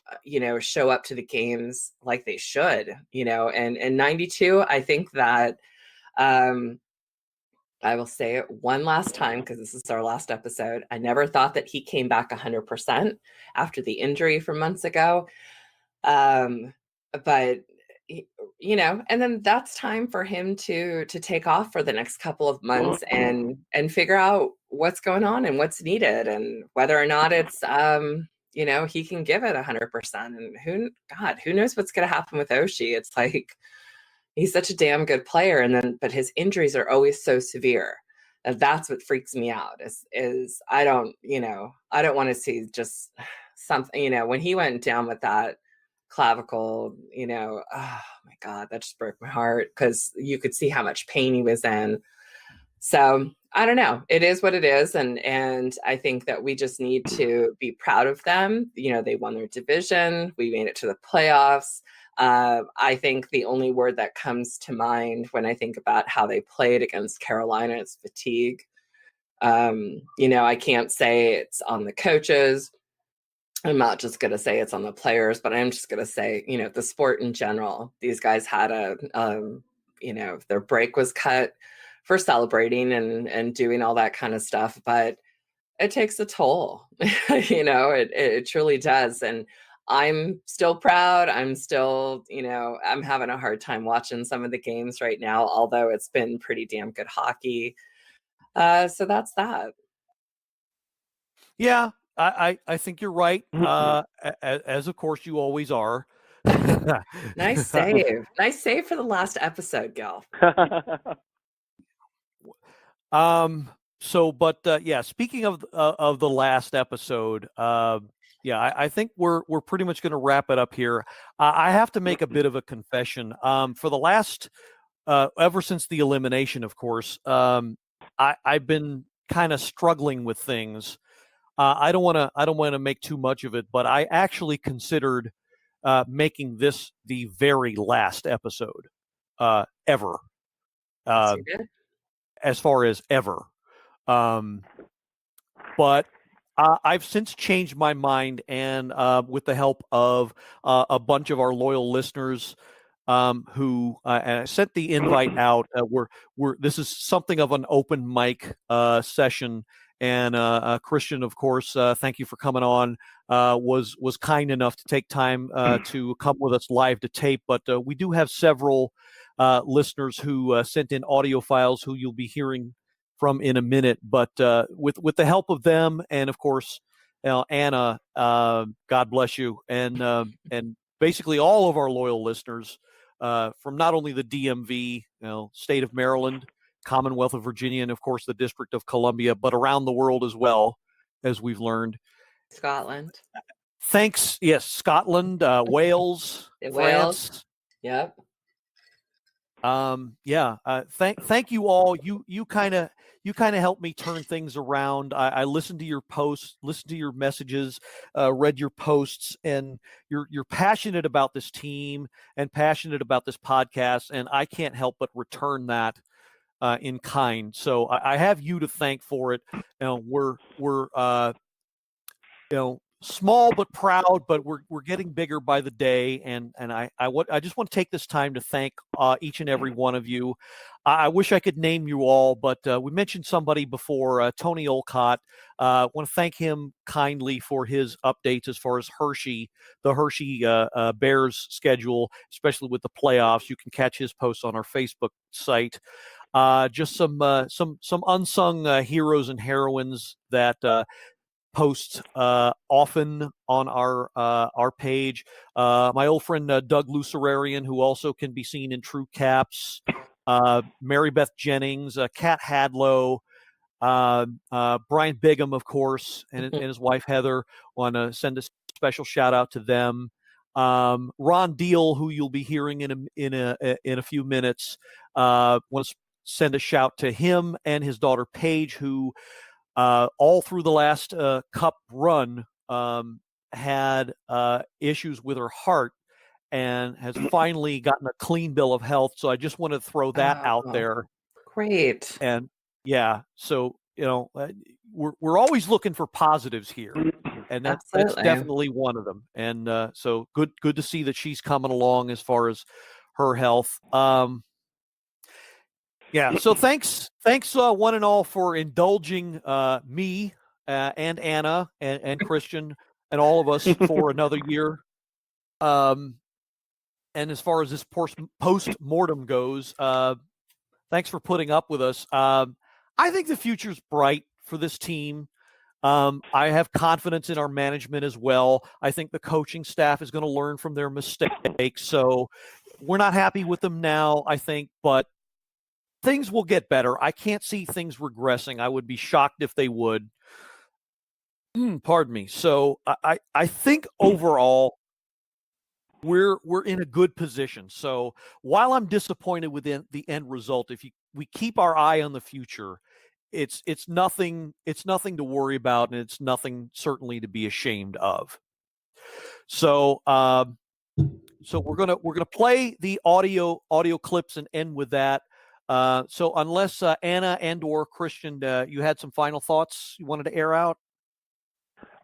show up to the games like they should. And in 92, I think that I will say it one last time, because this is our last episode. I never thought that he came back 100% after the injury from months ago. But and then that's time for him to take off for the next couple of months, and figure out what's going on and what's needed, and whether or not it's he can give it 100%. And who knows what's going to happen with Oshie. It's like, he's such a damn good player, but his injuries are always so severe. And that's what freaks me out, is I don't want to see just something, when he went down with that clavicle, oh my God, that just broke my heart, because you could see how much pain he was in. So I don't know. It is what it is. And I think that we just need to be proud of them. They won their division. We made it to the playoffs. I think the only word that comes to mind when I think about how they played against Carolina is fatigue. I can't say it's on the coaches. I'm not just going to say it's on the players, but I'm just going to say, the sport in general. These guys had their break was cut for celebrating and doing all that kind of stuff, but it takes a toll. It truly does. And I'm still proud. I'm still, I'm having a hard time watching some of the games right now, although it's been pretty damn good hockey. So that's that. Yeah, I think you're right. As of course you always are. Nice save. Nice save for the last episode, Gil. Speaking of the last episode, I think we're pretty much going to wrap it up here. I have to make a bit of a confession. For the last, ever since the elimination, of course, I've been kind of struggling with things. I don't want to make too much of it, but I actually considered making this the very last episode ever. As far as ever. But I've since changed my mind, and with the help of a bunch of our loyal listeners who and I sent the invite out. This is something of an open mic session, and Christian, of course, thank you for coming on. Was kind enough to take time to come with us live to tape, but we do have several listeners who sent in audio files who you'll be hearing from in a minute. But with the help of them, and of course, Anna, God bless you, and basically all of our loyal listeners from not only the DMV, state of Maryland, Commonwealth of Virginia, and of course the District of Columbia, but around the world as well, as we've learned. Scotland. Thanks. Yes, Scotland, Wales, France. Yep. Thank you all. You kind of helped me turn things around. I listened to your posts, listened to your messages, read your posts, and you're passionate about this team and passionate about this podcast, and I can't help but return that in kind. So I have you to thank for it. We're small but proud, but we're getting bigger by the day, and I just want to take this time to thank each and every one of you. I wish I could name you all, but we mentioned somebody before, Tony Olcott. I want to thank him kindly for his updates as far as the Hershey Bears schedule, especially with the playoffs. You can catch his posts on our Facebook site. Just some unsung heroes and heroines that posts often on our page. My old friend Doug Lucerarian, who also can be seen in True Caps, Mary Beth Jennings, Kat Hadlow, Brian Bigham, of course, and his wife Heather. Want to send a special shout out to them. Ron Diehl, who you'll be hearing in a few minutes, want to send a shout to him and his daughter Paige, who all through the last Cup run had issues with her heart and has finally gotten a clean bill of health. So I just want to throw that out there. Great. And yeah, so we're always looking for positives here, and that's definitely one of them. And so good to see that she's coming along as far as her health. Yeah, so thanks one and all for indulging me and Anna and Christian and all of us for another year. And as far as this post-mortem goes, thanks for putting up with us. I think the future's bright for this team. I have confidence in our management as well. I think the coaching staff is going to learn from their mistakes. So we're not happy with them now, I think, but things will get better. I can't see things regressing. I would be shocked if they would. Pardon me. So I think overall we're in a good position. So while I'm disappointed with the end result, if we keep our eye on the future, it's nothing to worry about, and it's nothing certainly to be ashamed of. So we're gonna play the audio clips and end with that. So unless Anna and/or Christian, you had some final thoughts you wanted to air out?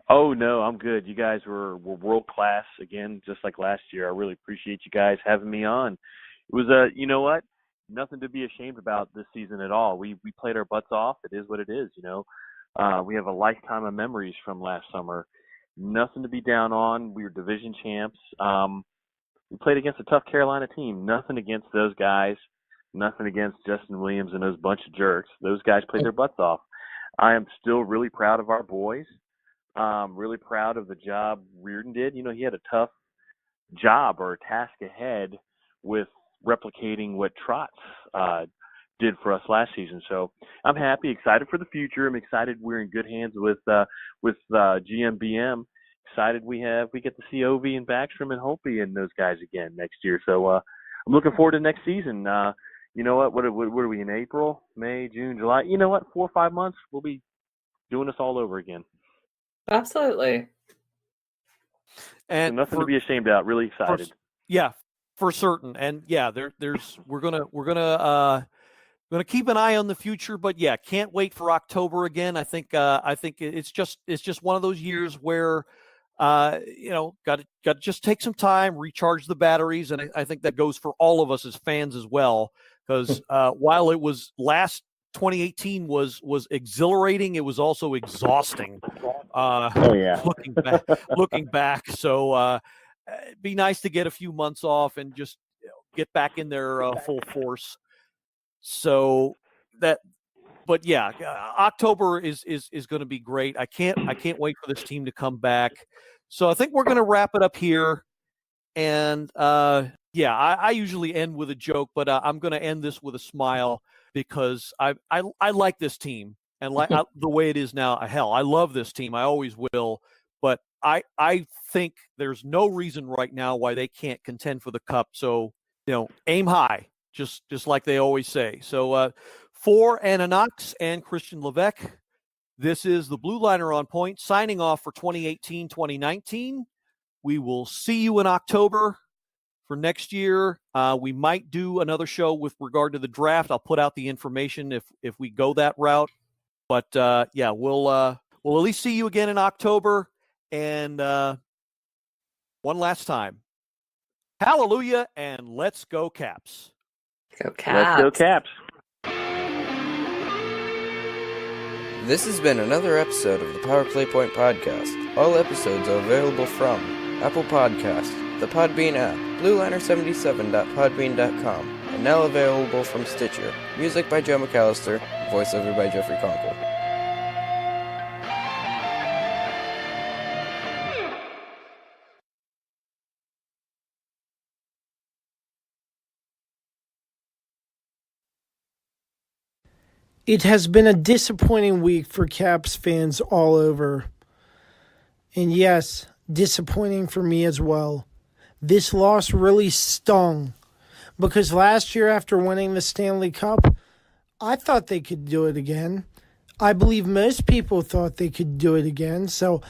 Oh, no, I'm good. You guys were world class again, just like last year. I really appreciate you guys having me on. It was you know what? Nothing to be ashamed about this season at all. We played our butts off. It is what it is, We have a lifetime of memories from last summer. Nothing to be down on. We were division champs. We played against a tough Carolina team. Nothing against those guys. Nothing against Justin Williams and those bunch of jerks. Those guys played their butts off. I am still really proud of our boys. Really proud of the job Reardon did. He had a tough job or a task ahead with replicating what Trotz did for us last season. So I'm happy, excited for the future. I'm excited we're in good hands with GMBM. Excited we get to see Ovi and Backstrom and Holtby and those guys again next year. So I'm looking forward to next season. You know what? What are we in April, May, June, July? You know what? 4 or 5 months, we'll be doing this all over again. Absolutely. And so nothing to be ashamed of. Really excited. For certain. And yeah, we're gonna keep an eye on the future. But yeah, can't wait for October again. I think it's just one of those years where got to just take some time, recharge the batteries, and I think that goes for all of us as fans as well. Because while it was 2018 was exhilarating, it was also exhausting. Looking back. So it'd be nice to get a few months off and just get back in there full force. So but yeah, October is going to be great. I can't wait for this team to come back. So I think we're going to wrap it up here. And I usually end with a joke, but I'm going to end this with a smile because I like this team and the way it is now. Hell, I love this team. I always will. But I think there's no reason right now why they can't contend for the Cup. So aim high, just like they always say. So for Anna Knox and Christian Levesque, this is the Blue Liner on Point signing off for 2018-2019. We will see you in October for next year. We might do another show with regard to the draft. I'll put out the information if we go that route. But we'll at least see you again in October. And one last time, hallelujah, and let's go Caps. Go Caps. Let's go Caps. This has been another episode of the Power Play Point podcast. All episodes are available from Apple Podcasts, the Podbean app, blueliner77.podbean.com, and now available from Stitcher. Music by Joe McAllister, voiceover by Jeffrey Conkle. It has been a disappointing week for Caps fans all over. And yes, disappointing for me as well. This loss really stung because last year after winning the Stanley Cup, I thought they could do it again. I believe most people thought they could do it again. So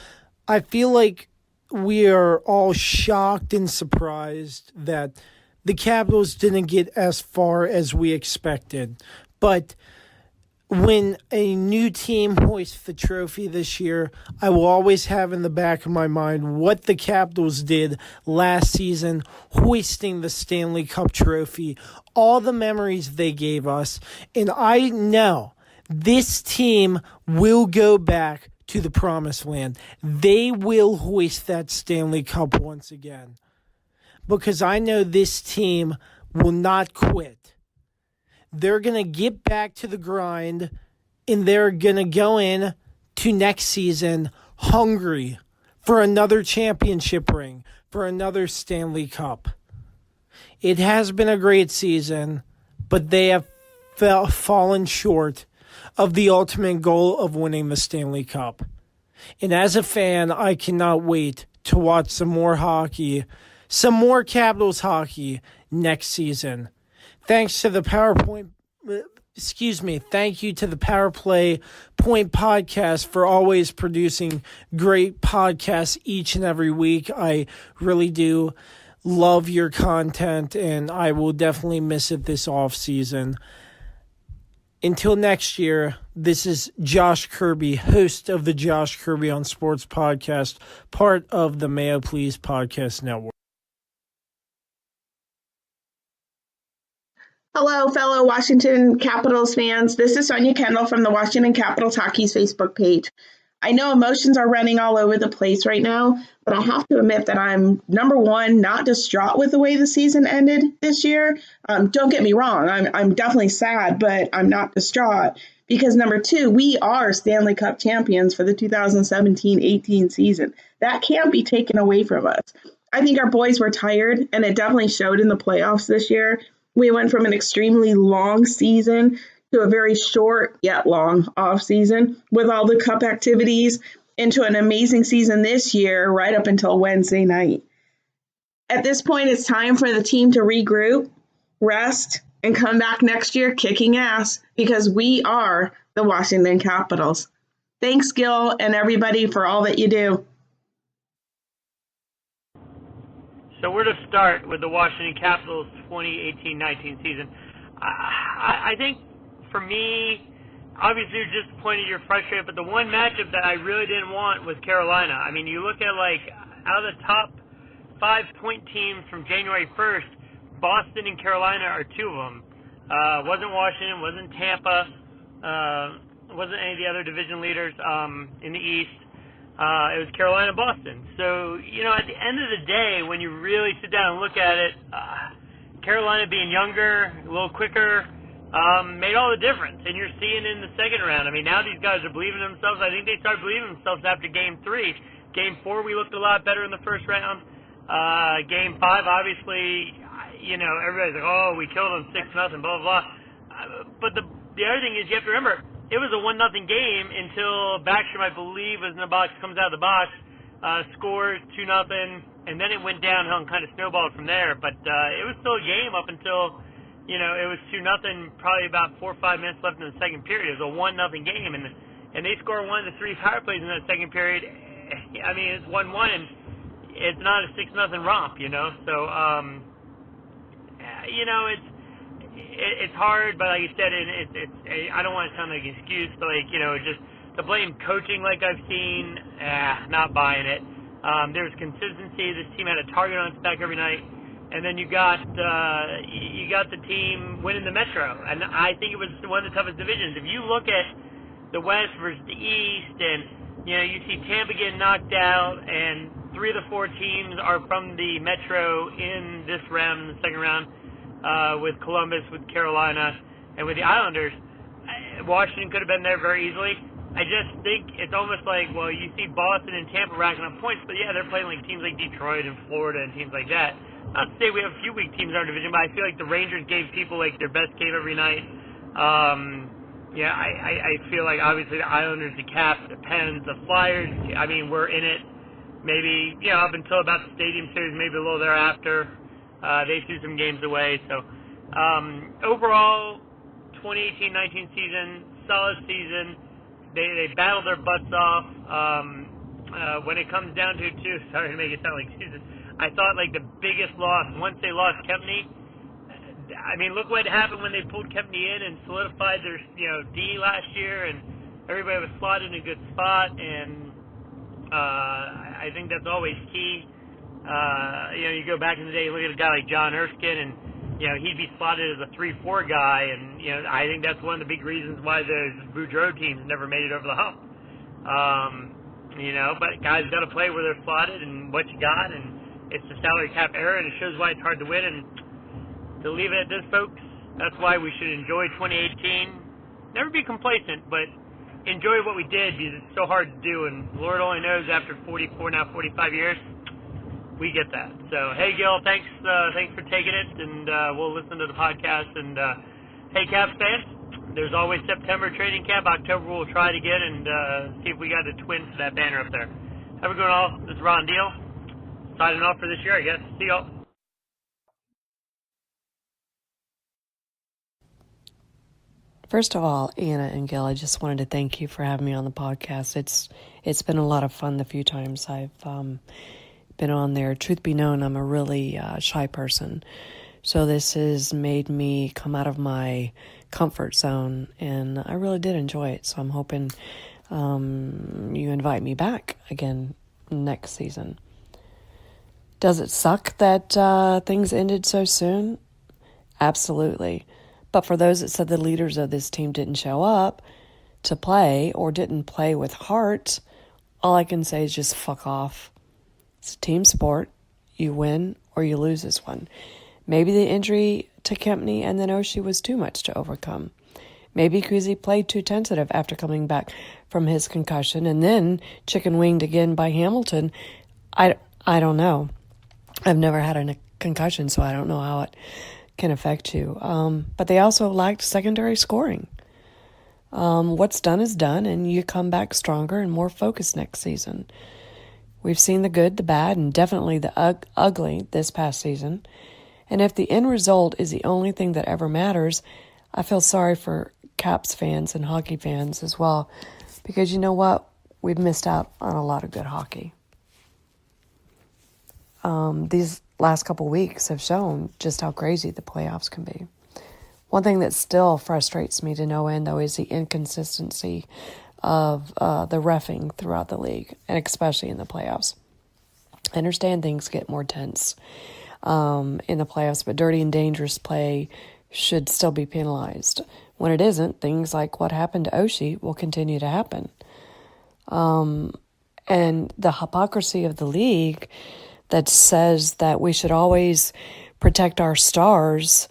I feel like we are all shocked and surprised that the Capitals didn't get as far as we expected. But when a new team hoists the trophy this year, I will always have in the back of my mind what the Capitals did last season, hoisting the Stanley Cup trophy, all the memories they gave us. And I know this team will go back to the promised land. They will hoist that Stanley Cup once again. Because I know this team will not quit. They're going to get back to the grind, and they're going to go in to next season hungry for another championship ring, for another Stanley Cup. It has been a great season, but they have fallen short of the ultimate goal of winning the Stanley Cup. And as a fan, I cannot wait to watch some more hockey, some more Capitals hockey next season. Thanks to the thank you to the Power Play Point podcast for always producing great podcasts each and every week. I really do love your content, and I will definitely miss it this off season. Until next year, this is Josh Kirby, host of the Josh Kirby on Sports podcast, part of the Mayo Please Podcast Network. Hello, fellow Washington Capitals fans. This is Sonia Kendall from the Washington Capitals Hockey's Facebook page. I know emotions are running all over the place right now, but I have to admit that I'm, number one, not distraught with the way the season ended this year. Don't get me wrong, I'm definitely sad, but I'm not distraught because, number two, we are Stanley Cup champions for the 2017-18 season. That can't be taken away from us. I think our boys were tired, and it definitely showed in the playoffs this year. We went from an extremely long season to a very short yet long off season with all the cup activities into an amazing season this year right up until Wednesday night. At this point, it's time for the team to regroup, rest, and come back next year kicking ass because we are the Washington Capitals. Thanks, Gil, and everybody for all that you do. So where to start with the Washington Capitals 2018-19 season? I think for me, obviously you're disappointed, you're frustrated, but the one matchup that I really didn't want was Carolina. I mean, you look at out of the top 5 point teams from January 1st, Boston and Carolina are two of them. Wasn't Washington, wasn't Tampa, wasn't any of the other division leaders in the East. It was Carolina, Boston. So, at the end of the day, when you really sit down and look at it, Carolina being younger, a little quicker, made all the difference. And you're seeing in the second round. I mean, now these guys are believing in themselves. I think they started believing in themselves after Game 3. Game 4, we looked a lot better in the first round. Game 5, obviously, everybody's like, oh, we killed them 6-0, blah, blah, blah. But the other thing is you have to remember, it was a 1-0 game until Backstrom, I believe, was in the box, comes out of the box, scores 2-0, and then it went downhill and kind of snowballed from there. But it was still a game up until, it was 2-0, probably about 4 or 5 minutes left in the second period. It was a 1-0 game, and they score 1 of the 3 power plays in that second period. I mean, it's 1-1, and it's not a 6-0 romp, So, it's hard, but like you said, I don't want to sound like an excuse, but just to blame coaching like I've seen, not buying it. There's consistency. This team had a target on its back every night, and then you got the team winning the Metro, and I think it was one of the toughest divisions. If you look at the West versus the East, and you see Tampa getting knocked out, and 3 of the 4 teams are from the Metro in this round, in the second round. With Columbus, with Carolina, and with the Islanders, Washington could have been there very easily. I just think it's almost like, well, you see Boston and Tampa racking up points, but yeah, they're playing like teams like Detroit and Florida and teams like that. Not to say we have a few weak teams in our division, but I feel like the Rangers gave people like their best game every night. Yeah, I feel like obviously the Islanders, the Caps, the Pens, the Flyers, I mean, we're in it maybe, up until about the Stadium Series, maybe a little thereafter. They threw some games away. So overall, 2018-19 season, solid season. They battled their butts off. When it comes down to it, too, sorry to make it sound like excuses, I thought like the biggest loss, once they lost Kempny, I mean, look what happened when they pulled Kempny in and solidified their, D last year, and everybody was slotted in a good spot, and I think that's always key. You go back in the day, look at a guy like John Erskine, and, he'd be slotted as a 3-4 guy, and, I think that's one of the big reasons why those Boudreaux teams never made it over the hump. But guys got to play where they're slotted and what you got, and it's the salary cap era, and it shows why it's hard to win, and to leave it at this, folks, that's why we should enjoy 2018. Never be complacent, but enjoy what we did, because it's so hard to do, and Lord only knows after 44, now 45 years, we get that. So, hey, Gil, thanks for taking it, and we'll listen to the podcast. And, hey, Caps fans, there's always September training camp. October we'll try it again and see if we got a twin for that banner up there. Have a good one, all. This is Ron Diehl, signing off for this year, I guess. See y'all. First of all, Anna and Gil, I just wanted to thank you for having me on the podcast. It's been a lot of fun the few times I've been on there. Truth be known, I'm a really shy person, so this has made me come out of my comfort zone, and I really did enjoy it. So I'm hoping you invite me back again next season. Does it suck that things ended so soon? Absolutely. But for those that said the leaders of this team didn't show up to play or didn't play with heart, all I can say is just fuck off. It's a team sport. You win or you lose this one. Maybe the injury to Kempny and then Oshie was too much to overcome. Maybe Kuzi played too tentative after coming back from his concussion and then chicken-winged again by Hamilton. I don't know. I've never had a concussion, so I don't know how it can affect you. But they also lacked secondary scoring. What's done is done, and you come back stronger and more focused next season. We've seen the good, the bad, and definitely the ugly this past season. And if the end result is the only thing that ever matters, I feel sorry for Caps fans and hockey fans as well, because you know what? We've missed out on a lot of good hockey. These last couple weeks have shown just how crazy the playoffs can be. One thing that still frustrates me to no end, though, is the inconsistency of the reffing throughout the league, and especially in the playoffs. I understand things get more tense in the playoffs, but dirty and dangerous play should still be penalized. When it isn't, things like what happened to Oshie will continue to happen. And the hypocrisy of the league that says that we should always protect our stars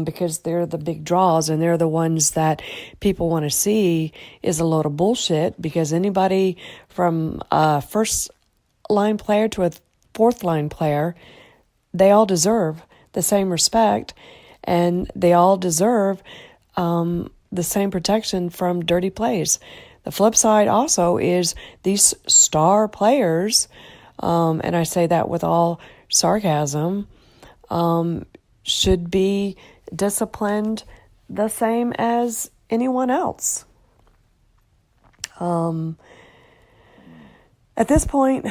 because they're the big draws and they're the ones that people want to see is a load of bullshit, because anybody from a first-line player to a fourth-line player, they all deserve the same respect, and they all deserve the same protection from dirty plays. The flip side also is these star players, and I say that with all sarcasm, should be disciplined the same as anyone else. At this point,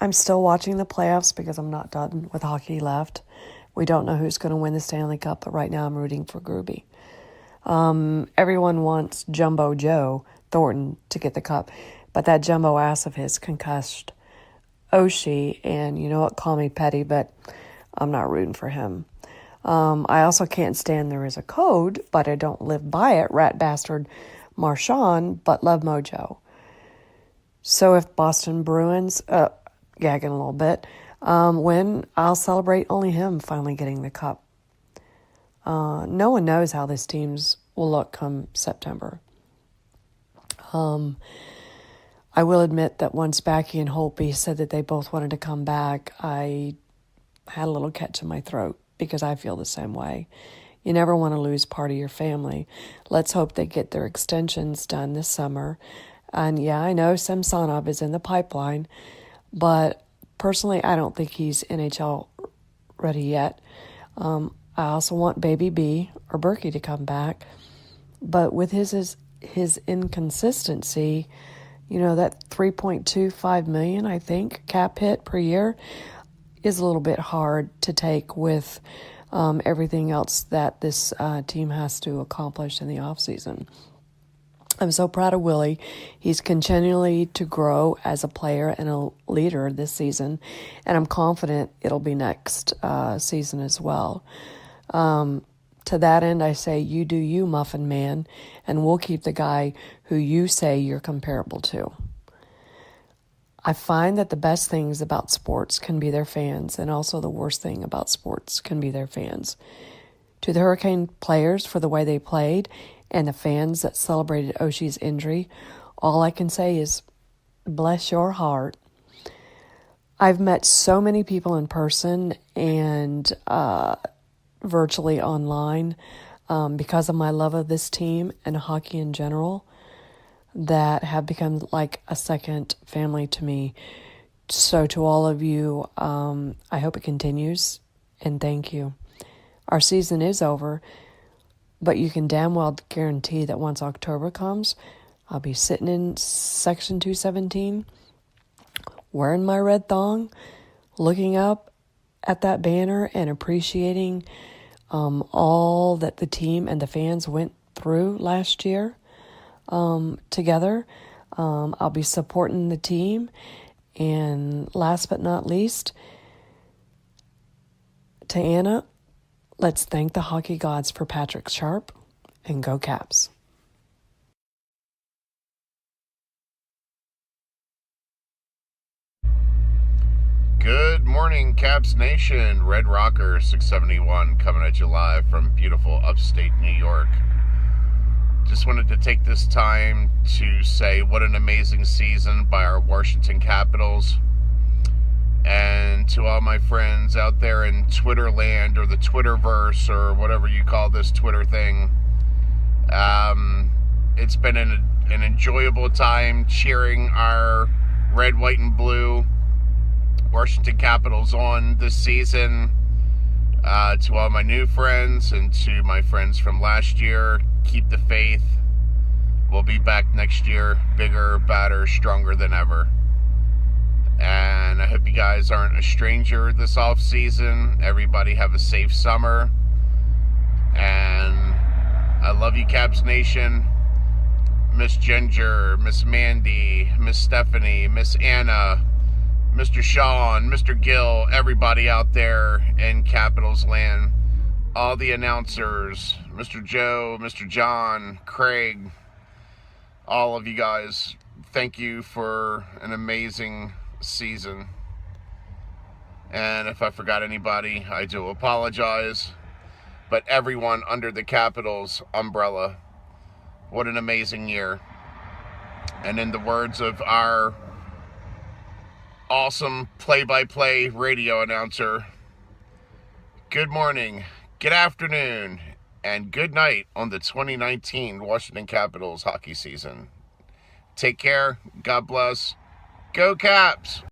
I'm still watching the playoffs because I'm not done with hockey left. We don't know who's going to win the Stanley Cup, but right now I'm rooting for Kirby. Everyone wants Jumbo Joe Thornton to get the cup, but that jumbo ass of his concussed Oshie, and you know what, call me petty, but I'm not rooting for him. I also can't stand there is a code, but I don't live by it, rat bastard Marchand, but love Mojo. So if Boston Bruins, gagging a little bit, win, I'll celebrate only him finally getting the cup. No one knows how this team's will look come September. I will admit that once Backy and Holtby said that they both wanted to come back, I had a little catch in my throat because I feel the same way. You never want to lose part of your family. Let's hope they get their extensions done this summer. And yeah, I know Samsonov is in the pipeline, but personally, I don't think he's NHL ready yet. I also want Baby B or Berkey to come back. But with his inconsistency, that $3.25 million, I think, cap hit per year is a little bit hard to take with everything else that this team has to accomplish in the offseason. I'm so proud of Willie. He's continually to grow as a player and a leader this season, and I'm confident it'll be next season as well. To that end, I say, you do you, Muffin Man, and we'll keep the guy who you say you're comparable to. I find that the best things about sports can be their fans, and also the worst thing about sports can be their fans. To the Hurricane players for the way they played, and the fans that celebrated Oshie's injury, all I can say is, bless your heart. I've met so many people in person and virtually online because of my love of this team and hockey in general that have become like a second family to me. So to all of you, I hope it continues, and thank you. Our season is over, but you can damn well guarantee that once October comes, I'll be sitting in Section 217, wearing my red thong, looking up at that banner and appreciating all that the team and the fans went through last year together. I'll be supporting the team. And last but not least, to Anna, let's thank the hockey gods for Patrick Sharp, and go Caps. Good morning, Caps Nation. Red Rocker 671 coming at you live from beautiful upstate New York. Just wanted to take this time to say what an amazing season by our Washington Capitals. And to all my friends out there in Twitter land or the Twitterverse or whatever you call this Twitter thing, it's been an enjoyable time cheering our red, white, and blue Washington Capitals on this season. To all my new friends and to my friends from last year, keep the faith. We'll be back next year, bigger, badder, stronger than ever. And I hope you guys aren't a stranger this off season. Everybody have a safe summer. And I love you, Caps Nation. Miss Ginger, Miss Mandy, Miss Stephanie, Miss Anna, Mr. Sean, Mr. Gill, everybody out there in Capitals land, all the announcers, Mr. Joe, Mr. John, Craig, all of you guys, thank you for an amazing season. And if I forgot anybody, I do apologize. But everyone under the Capitals umbrella, what an amazing year. And in the words of our awesome play-by-play radio announcer, good morning, good afternoon, and good night on the 2019 Washington Capitals hockey season. Take care, God bless, go Caps!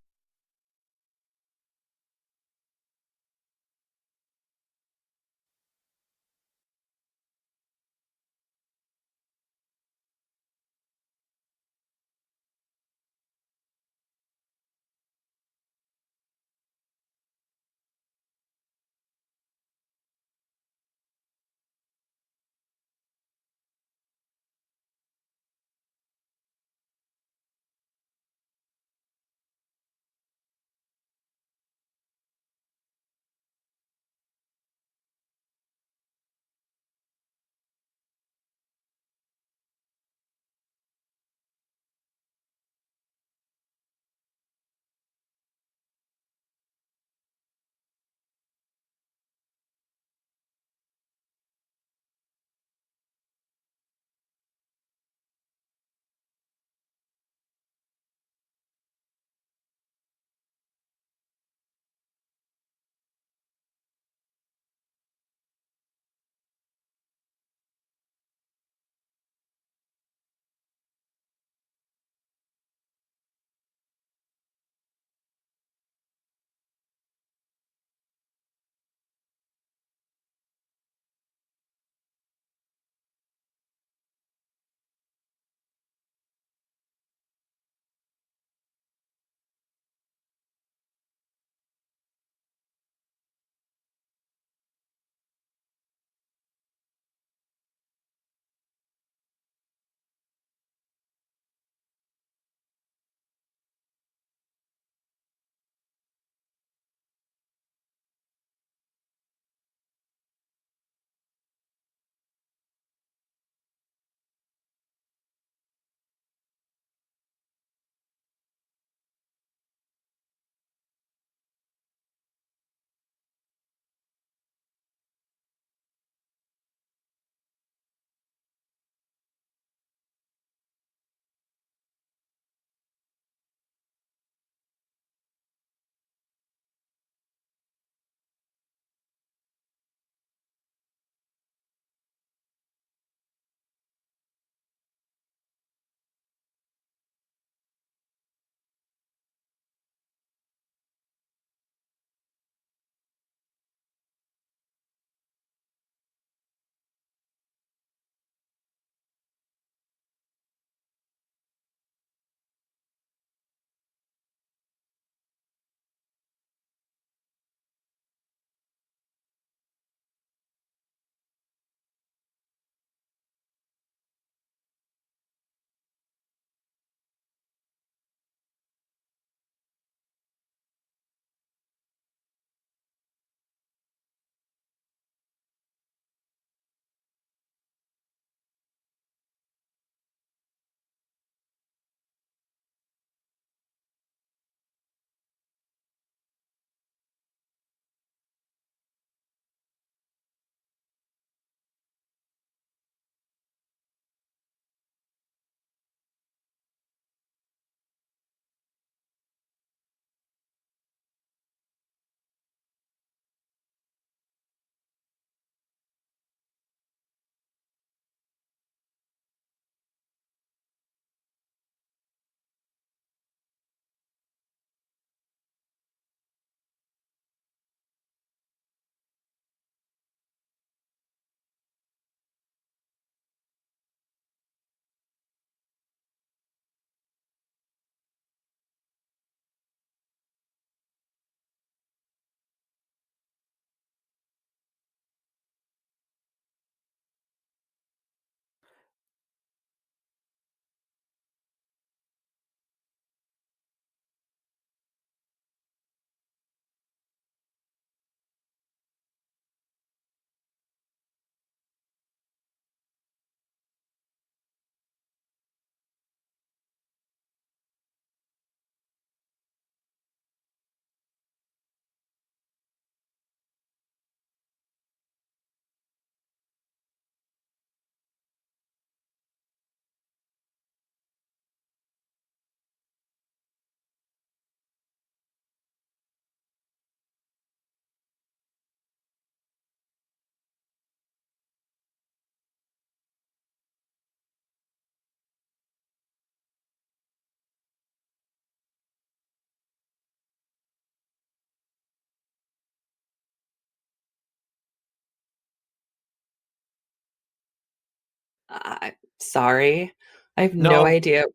Sorry, I have no idea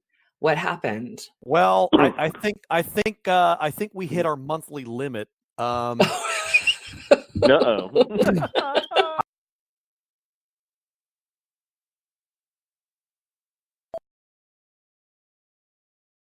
what happened. Well, I think we hit our monthly limit. No.